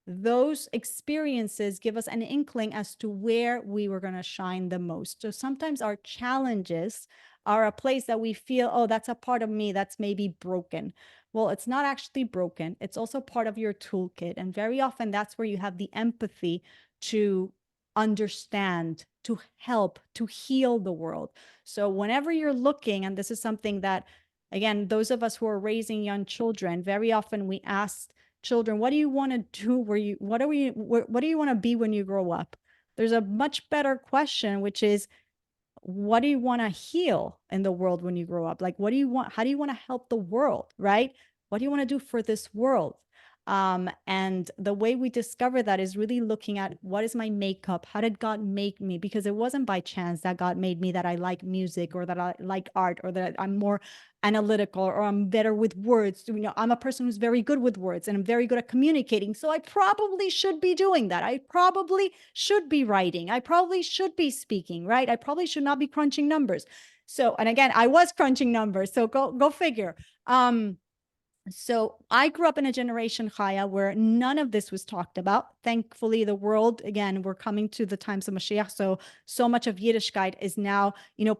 those experiences give us an inkling as to where we were going to shine the most. So sometimes our challenges are a place that we feel, oh, that's a part of me that's maybe broken. Well, it's not actually broken. It's also part of your toolkit. And very often that's where you have the empathy to understand, to help, to heal the world. So whenever you're looking, and this is something that, again, those of us who are raising young children, very often we ask children, what do you want to do? What do you want to be when you grow up? There's a much better question, which is, what do you want to heal in the world when you grow up? Like, what do you want? How do you want to help the world, right? What do you want to do for this world? And the way we discover that is really looking at, what is my makeup? How did God make me? Because it wasn't by chance that God made me, that I like music, or that I like art, or that I'm more analytical, or I'm better with words. You know, I'm a person who's very good with words, and I'm very good at communicating. So I probably should be doing that. I probably should be writing. I probably should be speaking, right? I probably should not be crunching numbers. So, and again, I was crunching numbers. So go figure. So I grew up in a generation, Chaya, where none of this was talked about. Thankfully, the world, again, we're coming to the times of Mashiach. So much of Yiddishkeit is now,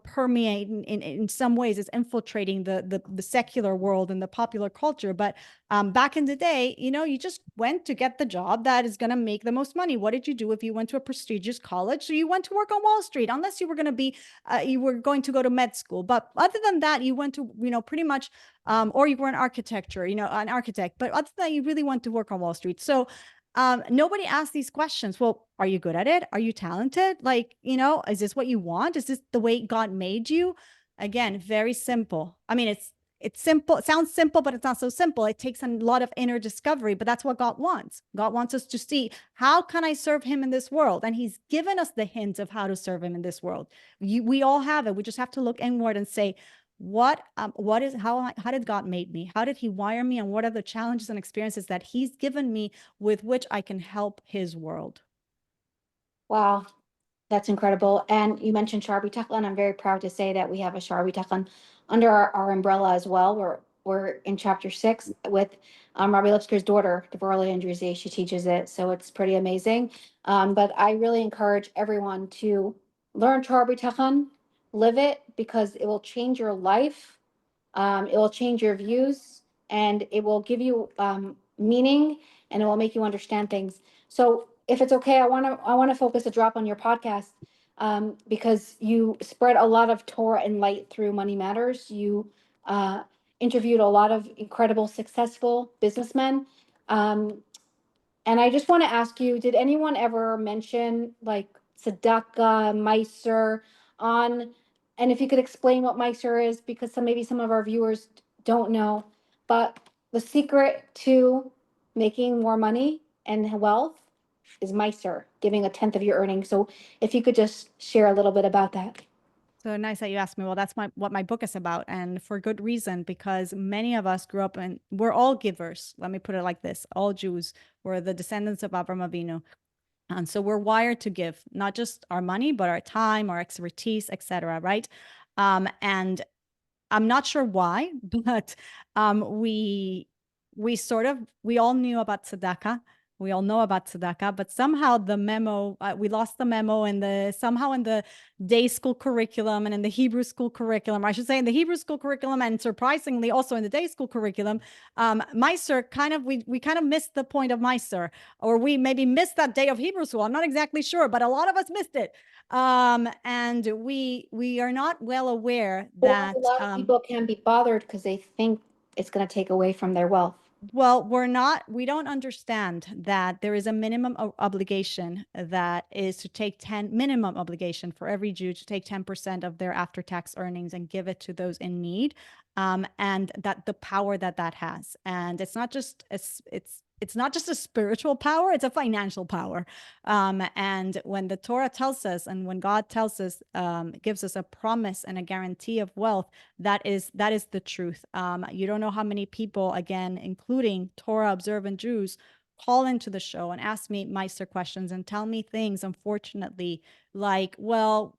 permeating in some ways, it's infiltrating the secular world and the popular culture. But back in the day, you just went to get the job that is going to make the most money. What did you do if you went to a prestigious college? So you went to work on Wall Street, unless you were going to be, you were going to go to med school. But other than that, you went to, pretty much, or you were an architecture, an architect, but other than that, you really want to work on Wall Street. So nobody asked these questions. Well, are you good at it? Are you talented? Like, is this what you want? Is this the way God made you? Again, very simple. I mean, it's simple. It sounds simple, but it's not so simple. It takes a lot of inner discovery, but that's what God wants. God wants us to see, how can I serve him in this world? And he's given us the hint of how to serve him in this world. We all have it. We just have to look inward and say, how did God make me? How did he wire me? And what are the challenges and experiences that he's given me with which I can help his world? Wow, that's incredible. And you mentioned Shar B'Tachlan. I'm very proud to say that we have a Shar B'Tachlan under our umbrella as well. We're in chapter 6 with Rabbi Lipsker's daughter, Devorah Andrezi. She teaches it, so it's pretty amazing. But I really encourage everyone to learn Shar B'Tachlan, live it, because it will change your life. It will change your views, and it will give you meaning, and it will make you understand things. So if it's okay, I want to focus a drop on your podcast, because you spread a lot of Torah and light through Money Matters. You interviewed a lot of incredible, successful businessmen. And I just want to ask you, did anyone ever mention like tzedakah, meiser on, and if you could explain what meiser is, because maybe some of our viewers don't know, but the secret to making more money and wealth is meiser, giving 1/10 of your earnings. So if you could just share a little bit about that. So nice that you asked me. Well, that's what my book is about, and for good reason, because many of us grew up and we're all givers. Let me put it like this: all Jews were the descendants of Avraham Avinu, and so we're wired to give, not just our money, but our time, our expertise, etc. Right? And I'm not sure why, but we all knew about tzedakah. We all know about tzedakah, but somehow the memo, we lost the memo somehow in the day school curriculum and in the Hebrew school curriculum, I should say in the Hebrew school curriculum, and surprisingly also in the day school curriculum, meiser we kind of missed the point of meiser, or we maybe missed that day of Hebrew school. I'm not exactly sure, but a lot of us missed it. And we are not well aware that a lot of people can't be bothered because they think it's going to take away from their wealth. Well, we don't understand that there is a minimum obligation that is to take minimum obligation for every Jew to take 10% of their after-tax earnings and give it to those in need. And that the power that has, and it's not just a spiritual power, it's a financial power. And when the Torah tells us, and when God tells us, gives us a promise and a guarantee of wealth, that is the truth. You don't know how many people, again, including Torah observant Jews, call into the show and ask me meiser questions and tell me things, unfortunately, like, well,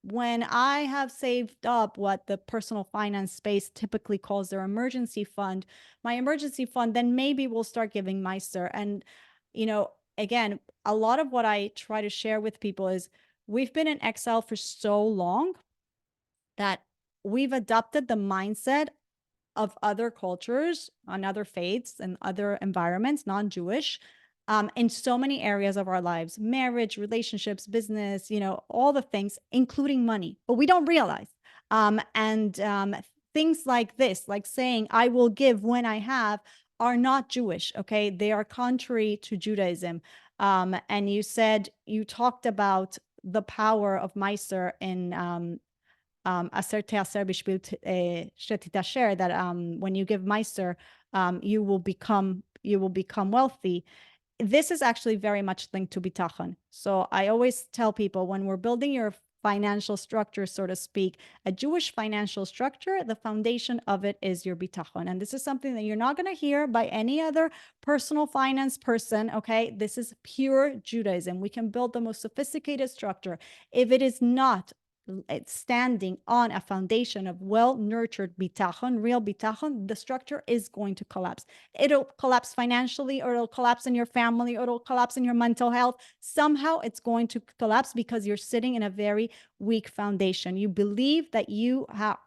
when I have saved up what the personal finance space typically calls their emergency fund, my emergency fund, then maybe we'll start giving meiser. And, again, a lot of what I try to share with people is we've been in exile for so long that we've adopted the mindset of other cultures and other faiths and other environments, non-Jewish, in so many areas of our lives: marriage, relationships, business, all the things, including money, but we don't realize. Things like this, like saying, I will give when I have, are not Jewish, okay? They are contrary to Judaism. And you talked about the power of Meiser in Aser Te'aser Bishvil Shetitasher, that when you give Meiser, you will become wealthy. This is actually very much linked to bitachon. So I always tell people, when we're building your financial structure, so to speak, a Jewish financial structure, the foundation of it is your bitachon. And this is something that you're not going to hear by any other personal finance person, okay? This is pure Judaism. We can build the most sophisticated structure. If it is not standing on a foundation of well-nurtured bitachon, real bitachon, the structure is going to collapse. It'll collapse financially, or it'll collapse in your family, or it'll collapse in your mental health. Somehow it's going to collapse because you're sitting in a very weak foundation. You believe that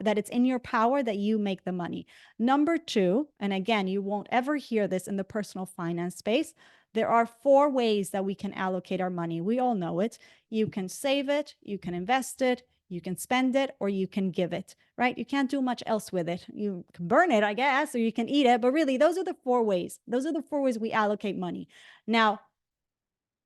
that it's in your power, that you make the money. Number two, and again, you won't ever hear this in the personal finance space, there are 4 ways that we can allocate our money. We all know it. You can save it, you can invest it, you can spend it, or you can give it, right? You can't do much else with it. You can burn it, I guess, or you can eat it. But really, those are the 4 ways. Those are the 4 ways we allocate money. Now,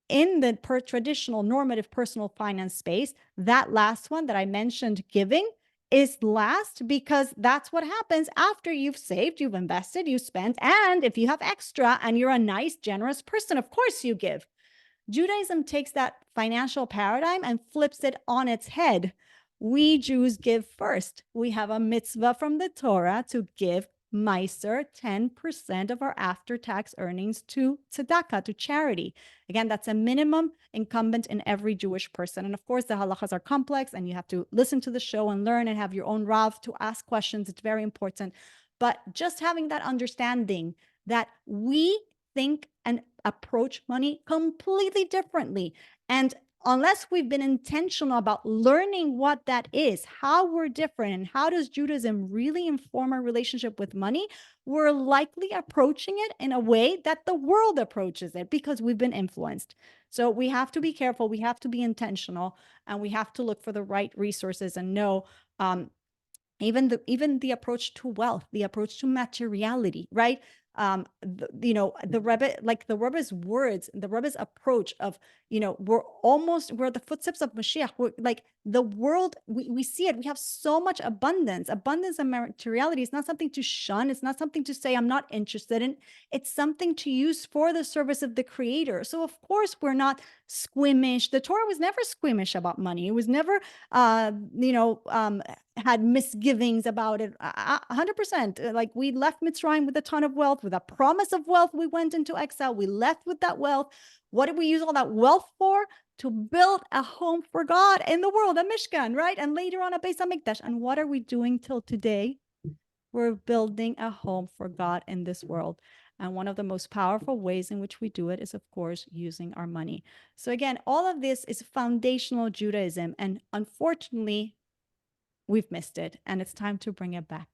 in the traditional normative personal finance space, that last one that I mentioned, giving, is last, because that's what happens after you've saved, you've invested, you spent, and if you have extra and you're a nice, generous person, of course you give. Judaism takes that financial paradigm and flips it on its head. We Jews give first. We have a mitzvah from the Torah to give Meiser, 10% of our after-tax earnings, to tzedakah, to charity. Again, that's a minimum incumbent in every Jewish person. And of course, the halachas are complex, and you have to listen to the show and learn and have your own Rav to ask questions. It's very important. But just having that understanding that we think and approach money completely differently. And unless we've been intentional about learning what that is, how we're different, and how does Judaism really inform our relationship with money, we're likely approaching it in a way that the world approaches it, because we've been influenced. So we have to be careful, we have to be intentional, and we have to look for the right resources and know even the approach to wealth, the approach to materiality, right? The Rebbe, like the Rebbe's words, the Rebbe's approach of, we're the footsteps of Mashiach. We're like the world, we see it. We have so much abundance. Abundance and materiality is not something to shun. It's not something to say I'm not interested in. It's something to use for the service of the Creator. So of course we're not squeamish. The Torah was never squeamish about money. It was never, had misgivings about it. 100%. Like, we left Mitzrayim with a ton of wealth, with a promise of wealth. We went into exile. We left with that wealth. What did we use all that wealth for? To build a home for God in the world, a Mishkan, right? And later on a Beis HaMikdash. And what are we doing till today? We're building a home for God in this world. And one of the most powerful ways in which we do it is, of course, using our money. So again, all of this is foundational Judaism. And unfortunately, we've missed it, and it's time to bring it back.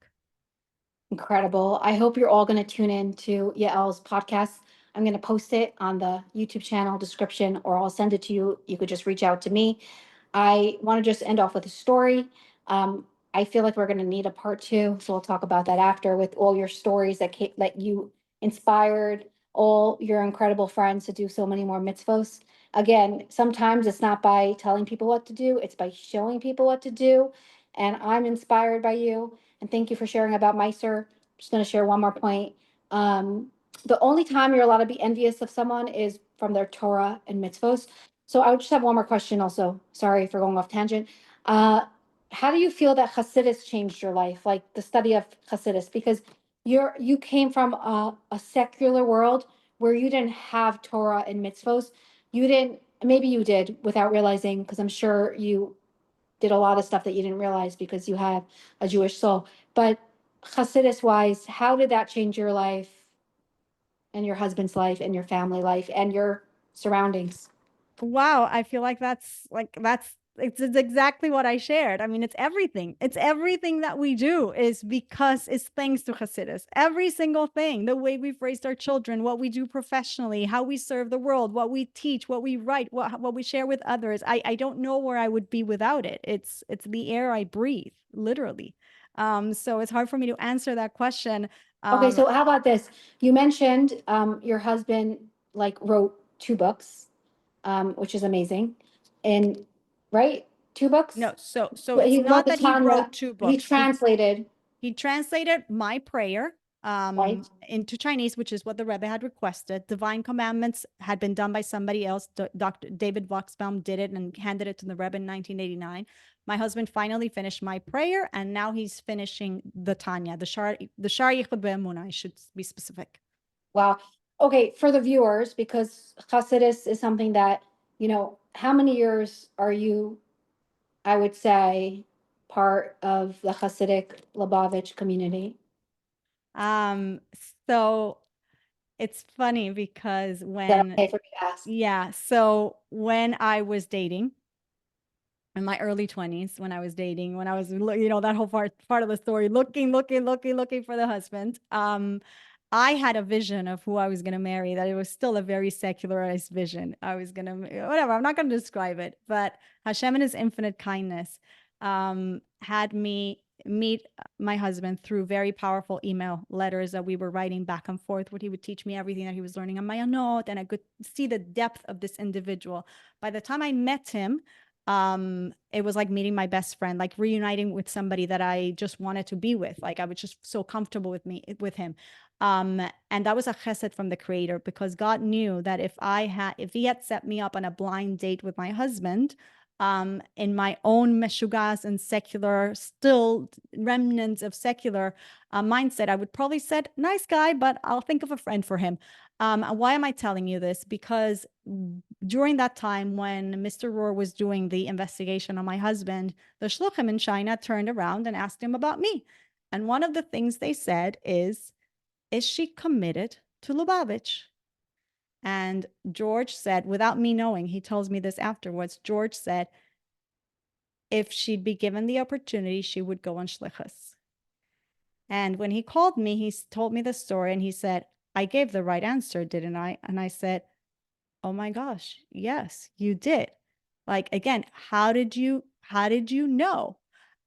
Incredible. I hope you're all going to tune in to Yael's podcast. I'm going to post it on the YouTube channel description, or I'll send it to you. You could just reach out to me. I want to just end off with a story. I feel like we're going to need a part 2, so we'll talk about that after, with all your stories that you inspired all your incredible friends to do so many more mitzvos. Again, sometimes it's not by telling people what to do, it's by showing people what to do. And I'm inspired by you. And thank you for sharing about Meiser. I'm just going to share one more point. The only time you're allowed to be envious of someone is from their Torah and mitzvos. So I would just have one more question also. Sorry for going off tangent. How do you feel that Hasidus changed your life, like the study of Hasidus? Because you came from a secular world where you didn't have Torah and mitzvos. Maybe you did without realizing, because I'm sure you did a lot of stuff that you didn't realize because you have a Jewish soul. But Hasidus wise, how did that change your life and your husband's life and your family life and your surroundings? Wow, I feel like it's exactly what I shared. I mean, it's everything. It's everything that we do is because it's thanks to Hasidus. Every single thing, the way we've raised our children, what we do professionally, how we serve the world, what we teach, what we write, what we share with others. I don't know where I would be without it. It's the air I breathe, literally. So it's hard for me to answer that question. Okay, so how about this? You mentioned your husband like wrote 2 books, which is amazing. And right? 2 books? No, so He it's wrote not the that he Tanya. wrote 2 He books. translated, He translated my prayer right? into Chinese, which is what the Rebbe had requested. Divine Commandments had been done by somebody else. Dr. David Voxbaum did it and handed it to the Rebbe in 1989. My husband finally finished my prayer, and now he's finishing the Tanya, the Shar Yichud Be'emunah, I should be specific. Wow. Okay, for the viewers, because Hasidus is something that, how many years are you, I would say, part of the Hasidic Lubavitch community? So it's funny because Is that when, okay for me to ask? yeah, so when I was dating, in my early 20s, when I was dating, when I was, that whole part of the story, looking for the husband, I had a vision of who I was going to marry, that it was still a very secularized vision. I was going to, whatever, I'm not going to describe it, but Hashem in his infinite kindness had me meet my husband through very powerful email letters that we were writing back and forth, where he would teach me everything that he was learning on my note, and I could see the depth of this individual. By the time I met him, it was like meeting my best friend, like reuniting with somebody that I just wanted to be with. Like I was just so comfortable with him. And that was a chesed from the Creator, because God knew that if he had set me up on a blind date with my husband, in my own meshugas and secular, still remnants of secular mindset, I would probably said, nice guy, but I'll think of a friend for him. Why am I telling you this? Because during that time when Mr. Rohr was doing the investigation on my husband, the shluchim in China turned around and asked him about me. And one of the things they said is she committed to Lubavitch? And George said, without me knowing, he tells me this afterwards, George said, if she'd be given the opportunity, she would go on shlichus. And when he called me, he told me the story, and he said, I gave the right answer, didn't I? And I said, oh my gosh, yes, you did. Like, again, how did you know?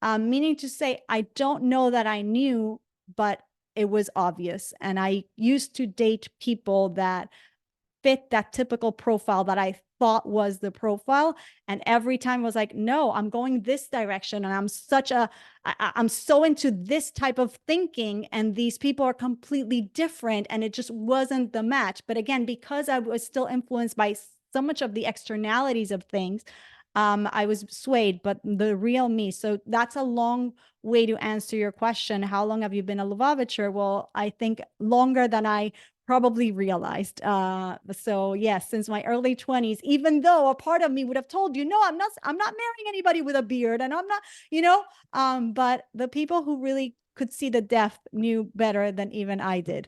Meaning to say, I don't know that I knew, but it was obvious. And I used to date people that fit that typical profile that I thought was the profile. And every time I was like, no, I'm going this direction. And I'm so into this type of thinking. And these people are completely different. And it just wasn't the match. But again, because I was still influenced by so much of the externalities of things, I was swayed, but the real me. So that's a long way to answer your question. How long have you been a Lubavitcher? Well, I think longer than I probably realized. So yes, since my early 20s, even though a part of me would have told you, no, I'm not marrying anybody with a beard, and I'm not, but the people who really could see the depth knew better than even I did.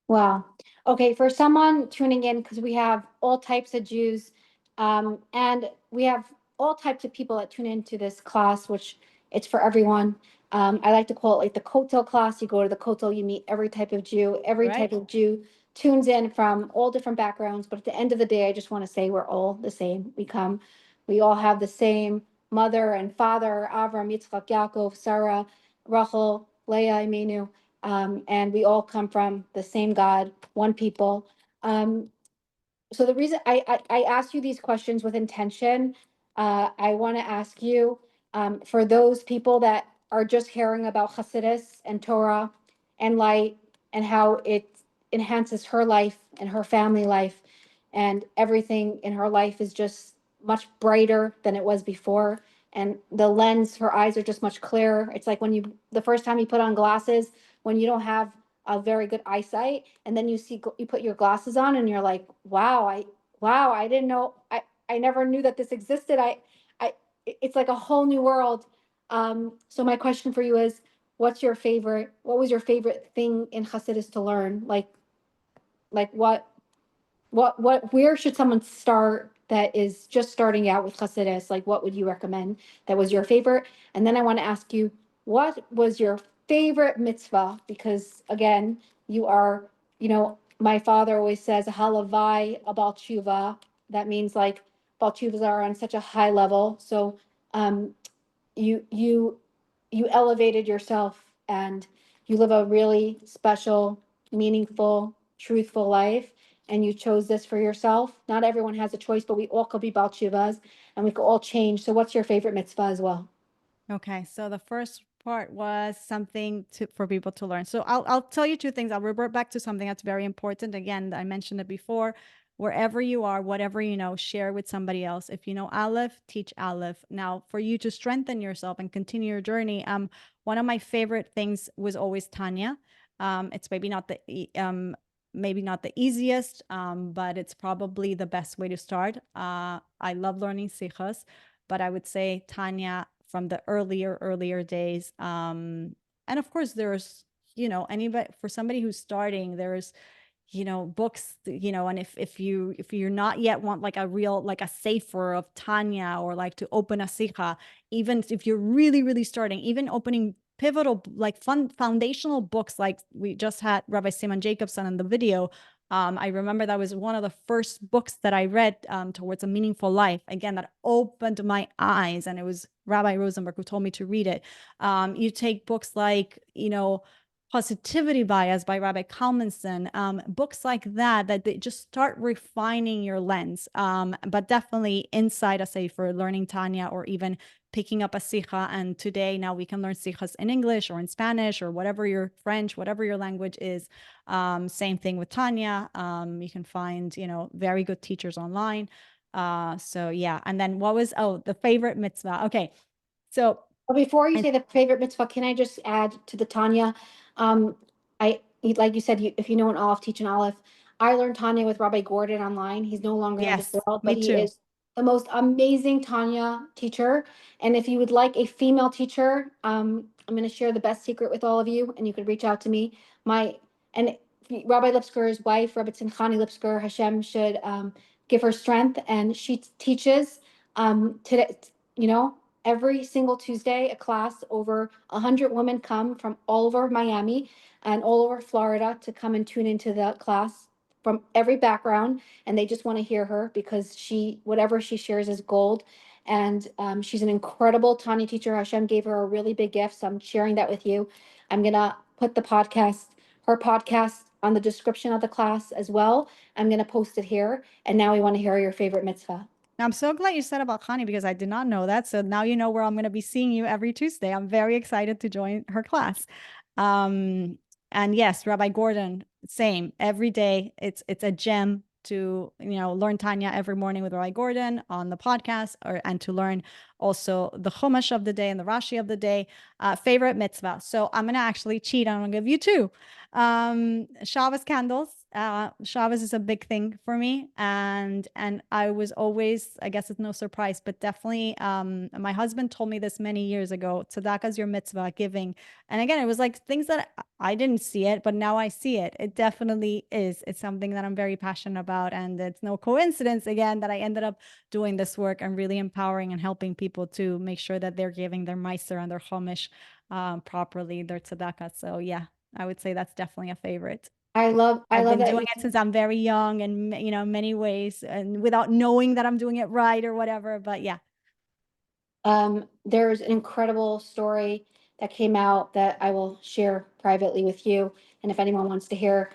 Wow. Okay, for someone tuning in, because we have all types of Jews, and we have all types of people that tune into this class, which it's for everyone. I like to call it like the Kotel class. You go to the Kotel, you meet every type of Jew. Every type of Jew tunes in from all different backgrounds. But at the end of the day, I just want to say we're all the same. We all have the same mother and father, Avram, Yitzchak, Yaakov, Sarah, Rachel, Leah, Imenu. And we all come from the same God, one people. So the reason I ask you these questions with intention, I want to ask you, for those people that are just hearing about Hasidus and Torah and light and how it enhances her life and her family life, and everything in her life is just much brighter than it was before. And the lens, her eyes are just much clearer. It's like the first time you put on glasses, when you don't have a very good eyesight, and then you put your glasses on and you're like, wow, I didn't know, I never knew that this existed. It's like a whole new world. So my question for you is, what was your favorite thing in Hasidus to learn? Like where should someone start that is just starting out with Hasidus? Like, what would you recommend that was your favorite? And then I want to ask you, what was your favorite mitzvah? Because again, my father always says, halavai abal tshuva. That means like bal tshuvas are on such a high level. So you elevated yourself, and You live a really special, meaningful, truthful life, and you chose this for yourself. Not everyone has a choice, but we all could be Balchivas and we could all change. So what's your favorite mitzvah as well? Okay, so the first part was something for people to learn. So I'll tell you two things. I'll revert back to something that's very important. Again, I mentioned it before. Wherever you are, whatever you know, share with somebody else. If you know Aleph, teach Aleph. Now, for you to strengthen yourself and continue your journey, one of my favorite things was always Tanya. It's maybe not the easiest, but it's probably the best way to start. I love learning sichos, but I would say Tanya from the earlier days. And of course, there's, anybody, for somebody who's starting, there's, books, and if you're not yet want like a real, like a sefer of Tanya, or like to open a sikha, even if you're really, really starting, even opening pivotal, like foundational books, like we just had Rabbi Simon Jacobson in the video. I remember that was one of the first books that I read towards a meaningful life. Again, that opened my eyes, and it was Rabbi Rosenberg who told me to read it. You take books like, Positivity Bias by Rabbi Kalmanson, books like that they just start refining your lens. But definitely inside a sefer, learning Tanya, or even picking up a sikha. And today, now we can learn sikhas in English or in Spanish or whatever your French, whatever your language is. Same thing with Tanya. You can find, very good teachers online. So yeah. And then the favorite mitzvah. Okay. So But before you say the favorite mitzvah, can I just add to the Tanya? Like you said, if you know an Aleph, teach an Aleph. I learned Tanya with Rabbi Gordon online. He's no longer in this yes, world, me but he too. is the most amazing Tanya teacher. And if you would like a female teacher, I'm going to share the best secret with all of you, and you could reach out to me. Rabbi Lipsker's wife, Rabbi Tzimchani Lipsker, Hashem should give her strength, and she teaches today. Every single Tuesday, a class, over 100 women come from all over Miami and all over Florida to come and tune into the class from every background. And they just want to hear her because whatever she shares is gold. And she's an incredible Tanya teacher. Hashem gave her a really big gift. So I'm sharing that with you. I'm going to put her podcast on the description of the class as well. I'm going to post it here. And now we want to hear your favorite mitzvah. Now, I'm so glad you said about Connie, because I did not know that. So now you know where I'm going to be seeing you every Tuesday. I'm very excited to join her class. And yes, Rabbi Gordon, same every day. It's a gem to learn Tanya every morning with Rabbi Gordon on the podcast, and to learn also the Chumash of the day and the Rashi of the day. Favorite mitzvah. So I'm gonna actually cheat. I'm gonna give you two. Shabbos candles. Shabbos is a big thing for me, and I was always, I guess it's no surprise, but definitely my husband told me this many years ago. Tzedakah is your mitzvah, giving. And again, it was like things that I didn't see it, but now I see it. It definitely is. It's something that I'm very passionate about, and it's no coincidence again that I ended up doing this work and really empowering and helping people to make sure that they're giving their meiser and their chomish properly, their tzedakah. So yeah, I would say that's definitely a favorite. I've been that. doing it since I'm very young, and many ways, and without knowing that I'm doing it right or whatever. But yeah. There's an incredible story that came out that I will share privately with you. And if anyone wants to hear,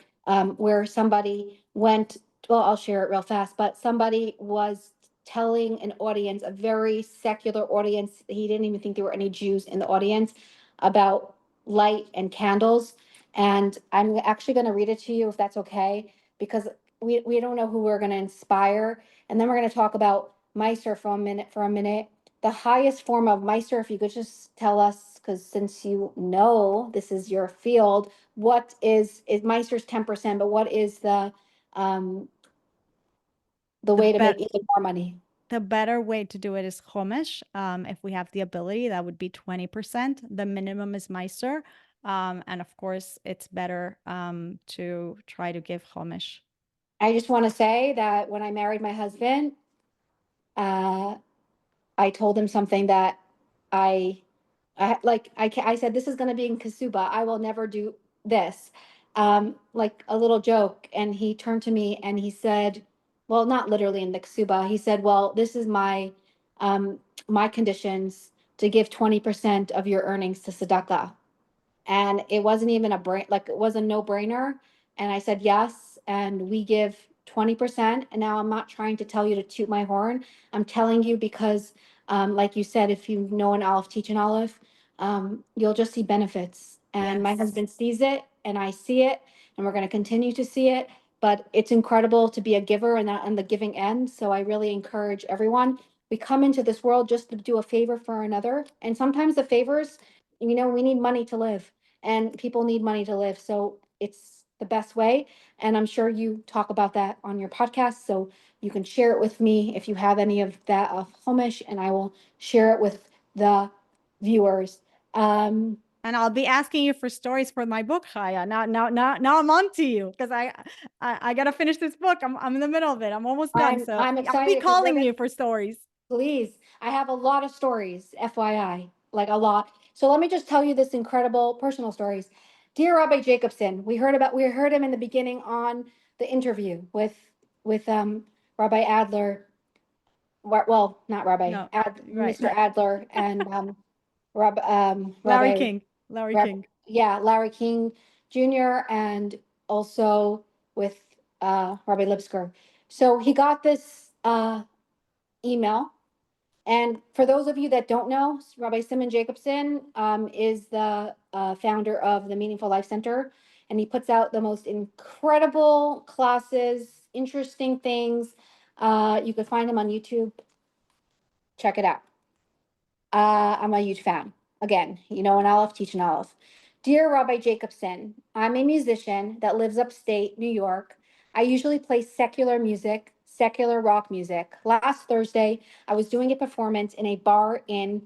where somebody went, well, I'll share it real fast, but somebody was telling an audience, a very secular audience, he didn't even think there were any Jews in the audience, about light and candles. And I'm actually going to read it to you if that's okay, because we don't know who we're going to inspire. And then we're going to talk about Meiser for a minute. The highest form of Meister, if you could just tell us, because since this is your field, what is Meister's 10%, but what is the way to make even more money? The better way to do it is chomish. If we have the ability, that would be 20%. The minimum is meiser. And of course, it's better to try to give chomish. I just want to say that when I married my husband, I told him something that I said, this is going to be in Kasuba. I will never do this. Like a little joke. And he turned to me and he said, well, not literally in the Kasuba. He said, well, this is my conditions to give 20% of your earnings to tzedakah. And it wasn't even it was a no-brainer. And I said yes, and we give 20%. And now I'm not trying to tell you to toot my horn. I'm telling you because, like you said, if you know an olive, teach an olive, you'll just see benefits. And my Yes. husband sees it, and I see it, and we're going to continue to see it. But it's incredible to be a giver and on the giving end. So I really encourage everyone. We come into this world just to do a favor for another. And sometimes the favors, we need money to live, and people need money to live. So it's the best way. And I'm sure you talk about that on your podcast. So you can share it with me if you have any of that of Chumash, and I will share it with the viewers. And I'll be asking you for stories for my book, Chaya. Now I'm on to you because I gotta finish this book. I'm in the middle of it. I'm almost done. So I'm I'll excited be if you calling read it. you for stories. Please. I have a lot of stories, FYI, like a lot. So let me just tell you this incredible personal stories. Dear Rabbi Jacobson, we heard him in the beginning on the interview with Rabbi Adler. Well, not Rabbi No, right. Mr. Adler and Larry Rabbi King. Larry King. Larry King Jr. and also with Rabbi Lipsker. So he got this email. And for those of you that don't know, Rabbi Simon Jacobson is the founder of the Meaningful Life Center, and he puts out the most incredible classes, interesting things. You can find him on YouTube. Check it out. I'm a huge fan. Again, an olive, teach an olive. Dear Rabbi Jacobson, I'm a musician that lives upstate New York. I usually play secular music, secular rock music. Last Thursday, I was doing a performance in a bar in,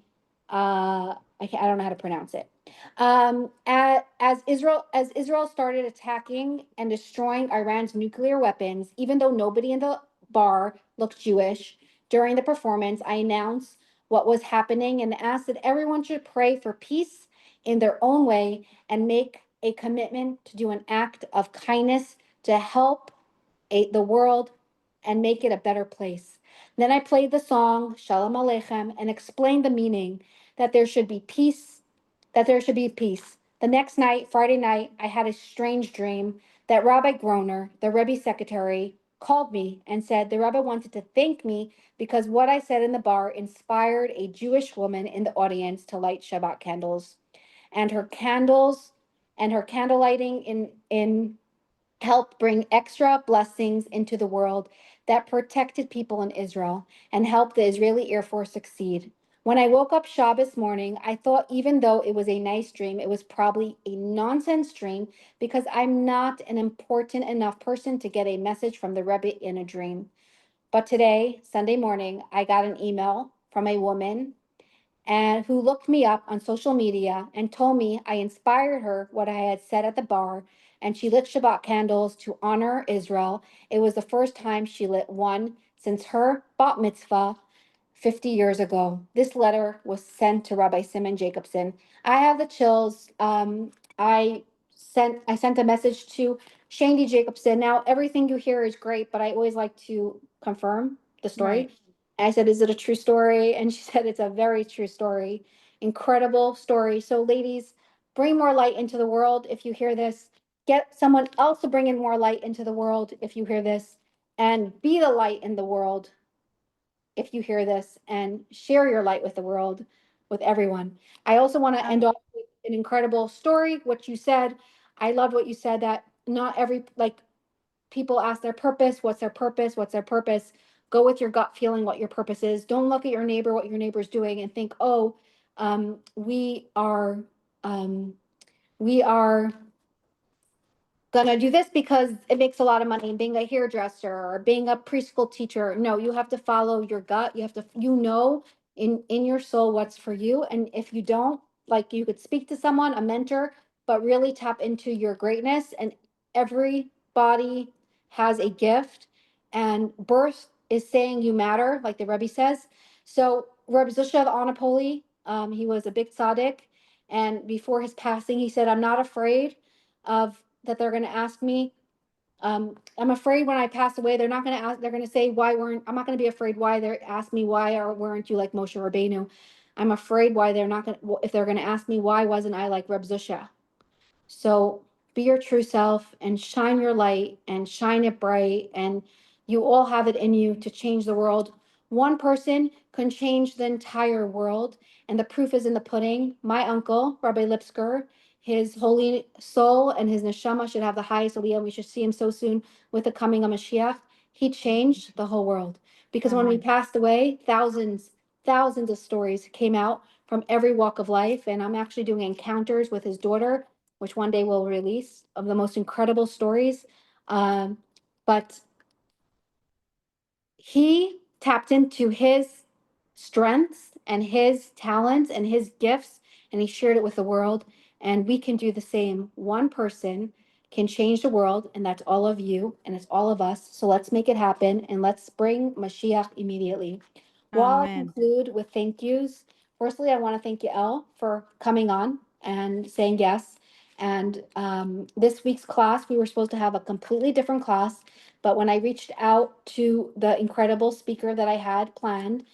I don't know how to pronounce it. As Israel started attacking and destroying Iran's nuclear weapons, even though nobody in the bar looked Jewish, during the performance, I announced what was happening and asked that everyone should pray for peace in their own way and make a commitment to do an act of kindness to help the world and make it a better place. Then I played the song Shalom Aleichem and explained the meaning that there should be peace, that there should be peace. The next night, Friday night, I had a strange dream that Rabbi Groner, the Rebbe secretary, called me and said the Rebbe wanted to thank me because what I said in the bar inspired a Jewish woman in the audience to light Shabbat candles. And her candles and her candle lighting in helped bring extra blessings into the world that protected people in Israel and helped the Israeli Air Force succeed. When I woke up Shabbos morning, I thought even though it was a nice dream, it was probably a nonsense dream because I'm not an important enough person to get a message from the Rebbe in a dream. But today, Sunday morning, I got an email from a woman and who looked me up on social media and told me I inspired her what I had said at the bar, and she lit Shabbat candles to honor Israel. It was the first time she lit one since her bat mitzvah 50 years ago. This letter was sent to Rabbi Simon Jacobson. I have the chills. I sent a message to Shandy Jacobson. Now everything you hear is great, but I always like to confirm the story. Right. I said, "Is it a true story?" And she said, "It's a very true story. Incredible story." So, ladies, bring more light into the world if you hear this. Get someone else to bring in more light into the world if you hear this. And be the light in the world if you hear this. And share your light with the world, with everyone. I also want to end off with an incredible story. What you said, I loved what you said that not every, like, people ask their purpose. What's their purpose? What's their purpose? Go with your gut feeling what your purpose is. Don't look at your neighbor, what your neighbor's doing, and think, oh, we are gonna do this because it makes a lot of money, being a hairdresser or being a preschool teacher. No, you have to follow your gut. You have to, in your soul what's for you. And if you don't, like, you could speak to someone, a mentor, but really tap into your greatness. And everybody has a gift, and birth is saying you matter, like the Rebbe says. So Rebbe Zusha Anapoli, he was a big tzaddik, and before his passing, he said, "I'm not afraid of that they're going to ask me. I'm afraid when I pass away, they're not going to ask. They're going to say, why weren't? I'm not going to be afraid why they're ask me why or weren't you like Moshe Rabbeinu. I'm afraid why they're not going to. If they're going to ask me why wasn't I like Reb Zusha? So be your true self and shine your light and shine it bright. And you all have it in you to change the world. One person can change the entire world. And the proof is in the pudding. My uncle, Rabbi Lipsker, his holy soul and his neshama should have the highest aliyah. We should see him so soon with the coming of Mashiach. He changed the whole world. Because when we Amen. passed away, thousands of stories came out from every walk of life. And I'm actually doing encounters with his daughter, which one day we'll release, of the most incredible stories. But he tapped into his strengths and his talents and his gifts, and he shared it with the world. And we can do the same. One person can change the world, and that's all of you, and it's all of us. So let's make it happen, and let's bring Mashiach immediately. While I Amen. conclude with thank yous, firstly, I want to thank Yael for coming on and saying yes. And this week's class, we were supposed to have a completely different class, but when I reached out to the incredible speaker that I had planned,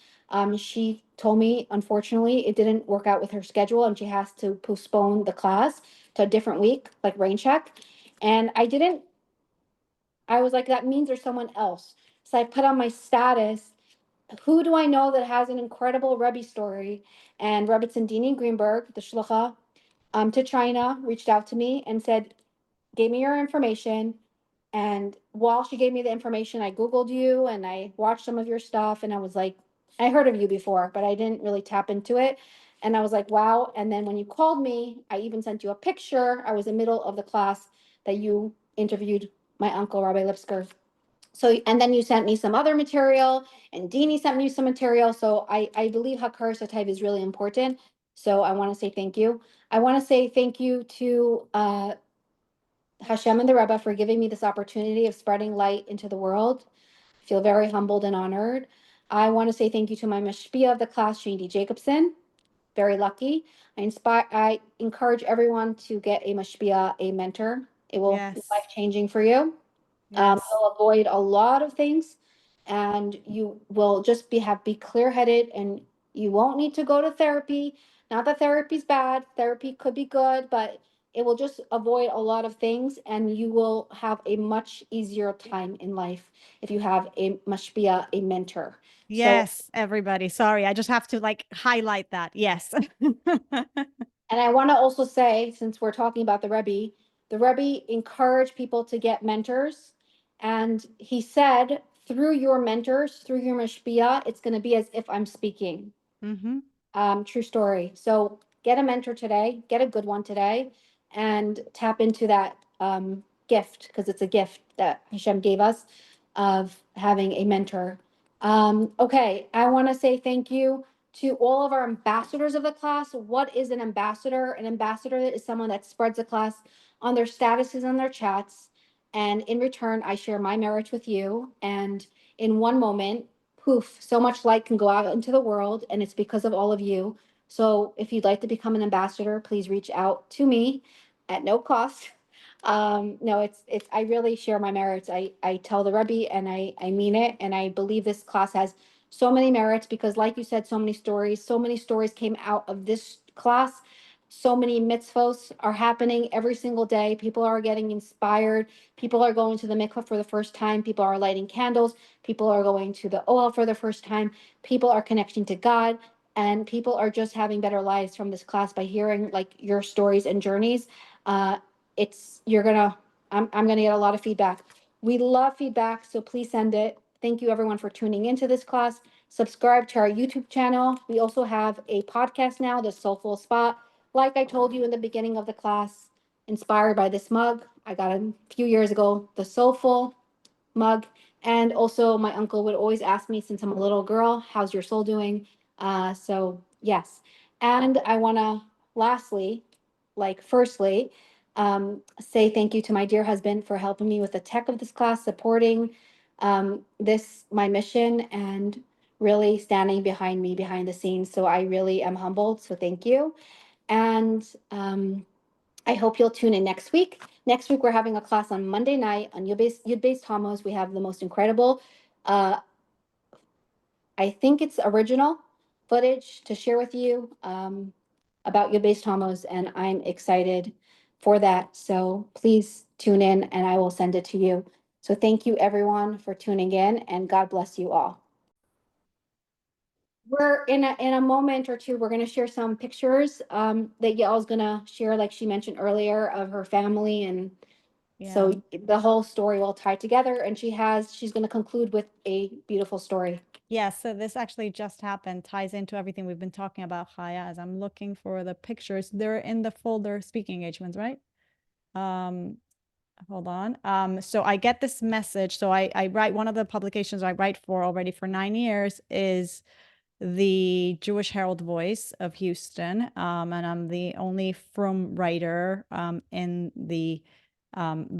she told me, unfortunately, it didn't work out with her schedule and she has to postpone the class to a different week, like rain check. And I was like, that means there's someone else. So I put on my status, who do I know that has an incredible Rebbe story? And Rebbe Dini Greenberg, the shlucha, to China, reached out to me and said, gave me your information. And while she gave me the information, I Googled you and I watched some of your stuff. And I was like, I heard of you before, but I didn't really tap into it. And I was like, wow. And then when you called me, I even sent you a picture. I was in the middle of the class that you interviewed my uncle, Rabbi Lipsker. So, and then you sent me some other material, and Deanie sent me some material. So I believe Hakar Sataiv is really important. So I want to say thank you. I want to say thank you to Hashem and the Rebbe for giving me this opportunity of spreading light into the world. I feel very humbled and honored. I want to say thank you to my mashpia of the class, Shandy Jacobson. Very lucky. I encourage everyone to get a mashpia, a mentor. It will be Yes. life-changing for you. Yes. You'll avoid a lot of things, and you will just be clear-headed, and you won't need to go to therapy. Not that therapy's bad. Therapy could be good, but it will just avoid a lot of things, and you will have a much easier time in life if you have a mashpia, a mentor. So, Yes, everybody. Sorry, I just have to like highlight that. Yes. and I want to also say, since we're talking about the Rebbe encouraged people to get mentors. And he said, through your mentors, through your mashpia, it's going to be as if I'm speaking. Mm-hmm. True story. So get a mentor today, get a good one today, and tap into that gift, because it's a gift that Hashem gave us of having a mentor. Okay, I want to say thank you to all of our ambassadors of the class. What is an ambassador? An ambassador is someone that spreads the class on their statuses and their chats. And in return, I share my merits with you. And in one moment, poof, so much light can go out into the world, and it's because of all of you. So if you'd like to become an ambassador, please reach out to me at no cost. No, it's I really share my merits. I tell the Rebbe, and I mean it, and I believe this class has so many merits because, like you said, so many stories came out of this class. So many mitzvos are happening every single day. People are getting inspired. People are going to the mikvah for the first time. People are lighting candles. People are going to the OL for the first time. People are connecting to God, and people are just having better lives from this class by hearing like your stories and journeys. Uh, it's you're gonna I'm gonna get a lot of feedback. We love feedback, so please send it. Thank you everyone for tuning into this class. Subscribe to our YouTube channel. We also have a podcast now, the Soulful Spot. Like I told you in the beginning of the class, inspired by this mug I got a few years ago, the Soulful mug. And also, my uncle would always ask me, since I'm a little girl, how's your soul doing? So, yes. And I want to lastly, firstly, say thank you to my dear husband for helping me with the tech of this class, supporting my mission, and really standing behind me behind the scenes. So, I really am humbled. So, thank you. And I hope you'll tune in next week. Next week, we're having a class on Monday night on Yud-Beis Tammuz. We have the most incredible, uh, I think it's original footage to share with you about Yud-Beis Tammuz, and I'm excited for that. So please tune in and I will send it to you. So thank you everyone for tuning in and God bless you all. We're in a moment or two, we're going to share some pictures that Yael's going to share, like she mentioned earlier, of her family. And so the whole story will tie together, and she's going to conclude with a beautiful story. Yeah, so this actually just happened, ties into everything we've been talking about, Chaya, as I'm looking for the pictures. They're in the folder speaking engagements, right? Hold on. So I get this message. So I write, one of the publications I write for already for 9 years is the Jewish Herald Voice of Houston. And I'm the only frum writer in the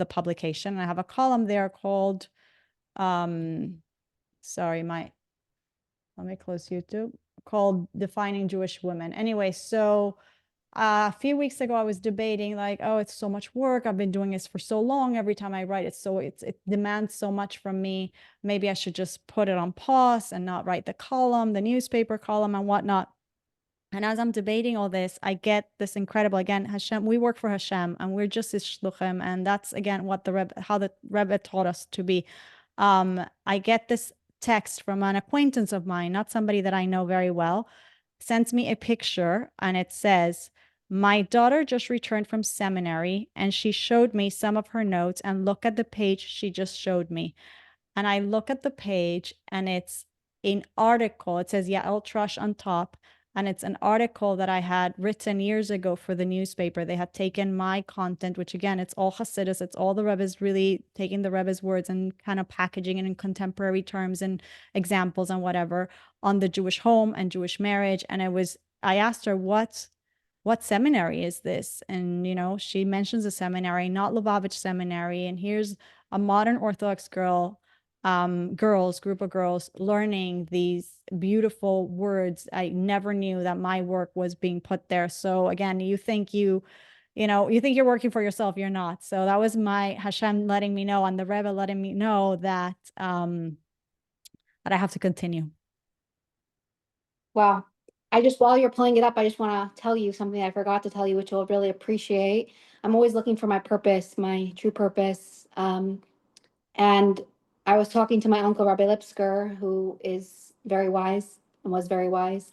publication. And I have a column there called, sorry, let me close YouTube, called Defining Jewish Women. Anyway, so a few weeks ago, I was debating like, oh, it's so much work. I've been doing this for so long. Every time I write, it demands so much from me. Maybe I should just put it on pause and not write the column, the newspaper column and whatnot. And as I'm debating all this, I get this incredible, again, Hashem, we work for Hashem and we're just his shluchim. And that's, again, what how the Rebbe taught us to be. I get this text from an acquaintance of mine, not somebody that I know very well, sends me a picture and it says, my daughter just returned from seminary and she showed me some of her notes, and look at the page she just showed me. And I look at the page and it's an article. It says Yael Trusch on top. And it's an article that I had written years ago for the newspaper. They had taken my content, which again, it's all Hasidus. It's all the Rebbe's, really taking the Rebbe's words and kind of packaging it in contemporary terms and examples and whatever on the Jewish home and Jewish marriage. And I asked her, what seminary is this? And, she mentions a seminary, not Lubavitch Seminary. And here's a modern Orthodox group of girls learning these beautiful words. I never knew that my work was being put there. So again, you think you're working for yourself, you're not. So that was my Hashem letting me know, and the Rebbe letting me know that that I have to continue. Wow. While you're pulling it up, I just want to tell you something I forgot to tell you, which you'll really appreciate. I'm always looking for my purpose, my true purpose. And I was talking to my uncle, Rabbi Lipsker, who is very wise and was very wise.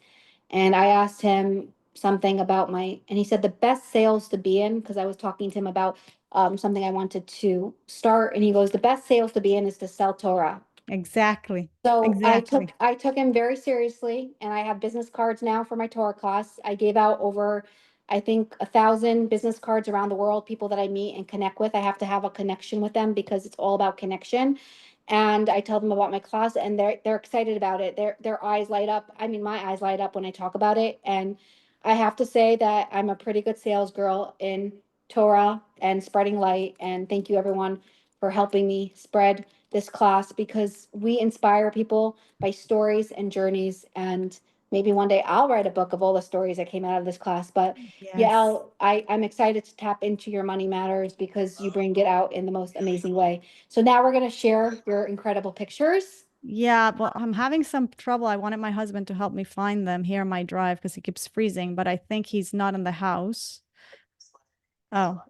And I asked him something about and he said the best sales to be in, because I was talking to him about something I wanted to start. And he goes, the best sales to be in is to sell Torah. Exactly. So Exactly. I took him very seriously, and I have business cards now for my Torah class. I gave out over, I think, 1,000 business cards around the world, people that I meet and connect with. I have to have a connection with them because it's all about connection. And I tell them about my class, and they're excited about it. Their eyes light up. I mean, my eyes light up when I talk about it. And I have to say that I'm a pretty good sales girl in Torah and spreading light. And thank you everyone for helping me spread this class, because we inspire people by stories and journeys. And maybe one day I'll write a book of all the stories that came out of this class. But Yael, I'm excited to tap into your money matters because you bring it out in the most amazing way. So now we're going to share your incredible pictures. Yeah, well, I'm having some trouble. I wanted my husband to help me find them here on my drive because he keeps freezing, but I think he's not in the house. Oh.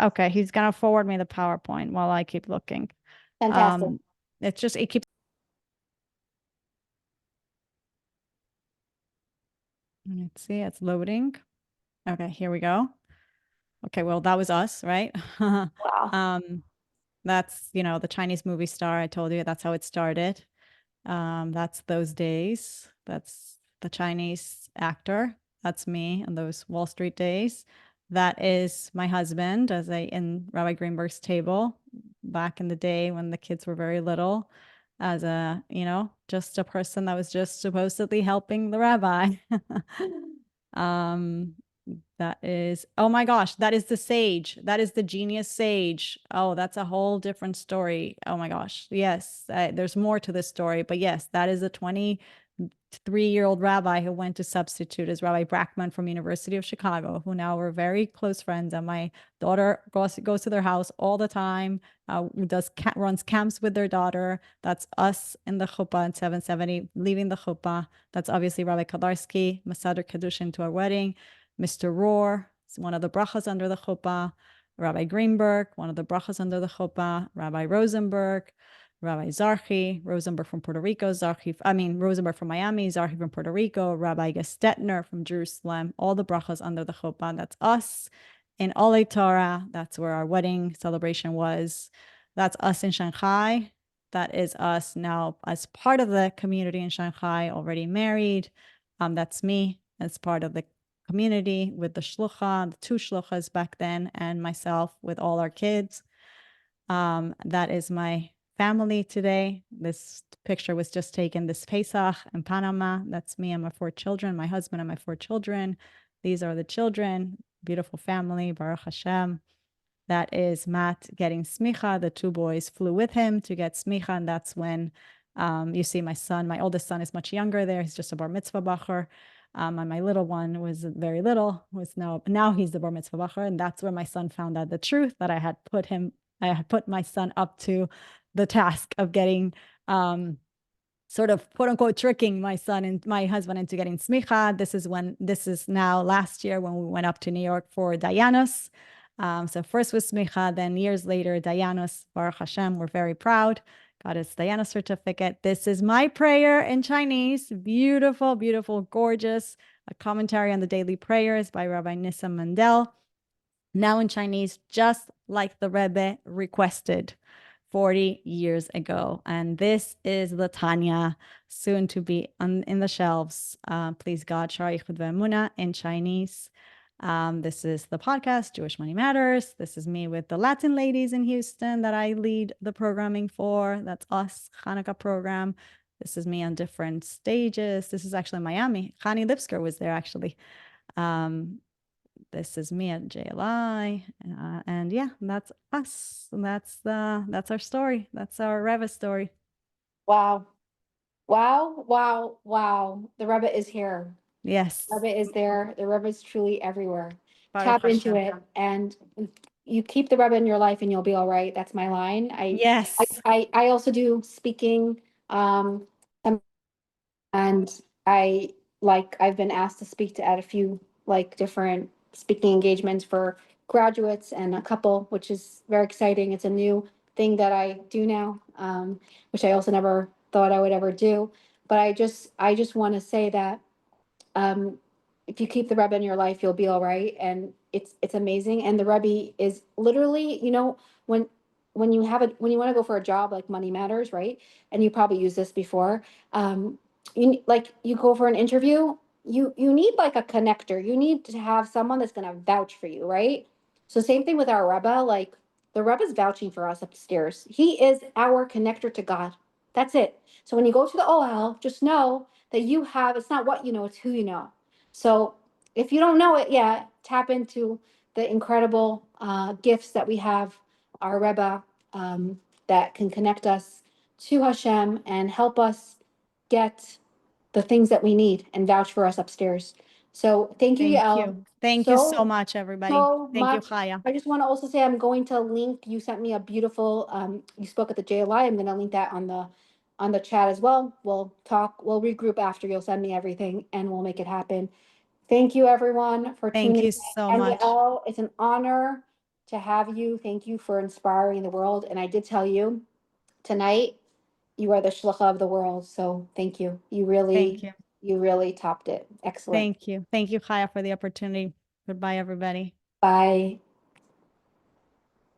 Okay, he's gonna forward me the PowerPoint while I keep looking. Fantastic. It keeps. Let's see, it's loading. Okay, here we go. Okay, well, that was us, right? Wow. That's, the Chinese movie star. I told you that's how it started. That's those days. That's the Chinese actor. That's me on those Wall Street days. That is my husband in Rabbi Greenberg's table back in the day when the kids were very little, as just a person that was just supposedly helping the rabbi. That is, oh my gosh, that is the sage. That is the genius sage. Oh, that's a whole different story. Oh my gosh. Yes, there's more to this story, but yes, that is a 23-year-old rabbi who went to substitute as Rabbi Brackman from University of Chicago, who now we're very close friends. And my daughter goes to their house all the time, runs camps with their daughter. That's us in the chuppah in 770, leaving the chuppah. That's obviously Rabbi Kadarsky, Masader Kedushin to our wedding. Mr. Rohr, one of the brachas under the chuppah, Rabbi Greenberg, one of the brachas under the chuppah, Rabbi Rosenberg, Rabbi Zarchi, Rosenberg from Puerto Rico, Rosenberg from Miami, Zarchi from Puerto Rico, Rabbi Gestetner from Jerusalem, all the brachas under the chuppah. That's us in Olei Torah. That's where our wedding celebration was. That's us in Shanghai. That is us now as part of the community in Shanghai, already married. That's me as part of the community with the shlucha, the 2 shluchas back then, and myself with all our kids. That is my family today. This picture was just taken this Pesach in Panama. That's me and my 4 children, my husband and my 4 children. These are the children, beautiful family, Baruch Hashem. That is Matt getting smicha. The 2 boys flew with him to get smicha, and that's when you see my son. My oldest son is much younger there. He's just a bar mitzvah bacher. And my little one was very little, was now he's the bar mitzvah bacher. And that's where my son found out the truth that I had put my son up to the task of getting sort of quote unquote tricking my son and my husband into getting smicha. This is now last year when we went up to New York for Dayanos. So first was smicha, then years later, Dayanos, Baruch Hashem, we're very proud. Got his Dayanos certificate. This is my prayer in Chinese. Beautiful, beautiful, gorgeous. A commentary on the daily prayers by Rabbi Nissa Mandel. Now in Chinese, just like the Rebbe requested 40 years ago. And this is the Tanya, soon to be in the shelves. Please God, Shara Yichud Ve'emunah in Chinese. This is the podcast, Jewish Money Matters. This is me with the Latin ladies in Houston that I lead the programming for. That's us, Hanukkah program. This is me on different stages. This is actually Miami. Chani Lipsker was there actually. This is me at JLI. And yeah, that's us. And that's our story. That's our Rebbe story. Wow. Wow, wow, wow. The Rebbe is here. Yes. The Rebbe is there. The Rebbe is truly everywhere. Baruch Tap into Hashem. it, and you keep the Rebbe in your life and you'll be all right. That's my line. Yes. I also do speaking, and I've been asked to speak at a few different speaking engagements for graduates and a couple, which is very exciting. It's a new thing that I do now, which I also never thought I would ever do. But I just want to say that if you keep the Rebbe in your life, you'll be all right. And it's amazing. And the Rebbe is literally, when you want to go for a job like Money Matters, right? And you probably used this before. You go for an interview, you need like a connector. You need to have someone that's gonna vouch for you, right? So same thing with our Rebbe, like the Rebbe's vouching for us upstairs. He is our connector to God. That's it. So when you go to the OL, just know that it's not what you know, it's who you know. So if you don't know it yet, tap into the incredible gifts that we have, our Rebbe, that can connect us to Hashem and help us get the things that we need and vouch for us upstairs. So thank you, Thank Yael. you. Thank you so much, everybody. So Thank you, much. Chaya. I just want to also say I'm going to link. You sent me a beautiful. You spoke at the JLI. I'm going to link that on the chat as well. We'll regroup after. You'll send me everything, and we'll make it happen. Thank you, everyone, for Thank tuning you in. so And much. Yael, it's an honor to have you. Thank you for inspiring the world. And I did tell you tonight, you are the shlucha of the world. So thank you. You Thank you. really topped it. Excellent. Thank you. Thank you, Chaya, for the opportunity. Goodbye, everybody. Bye.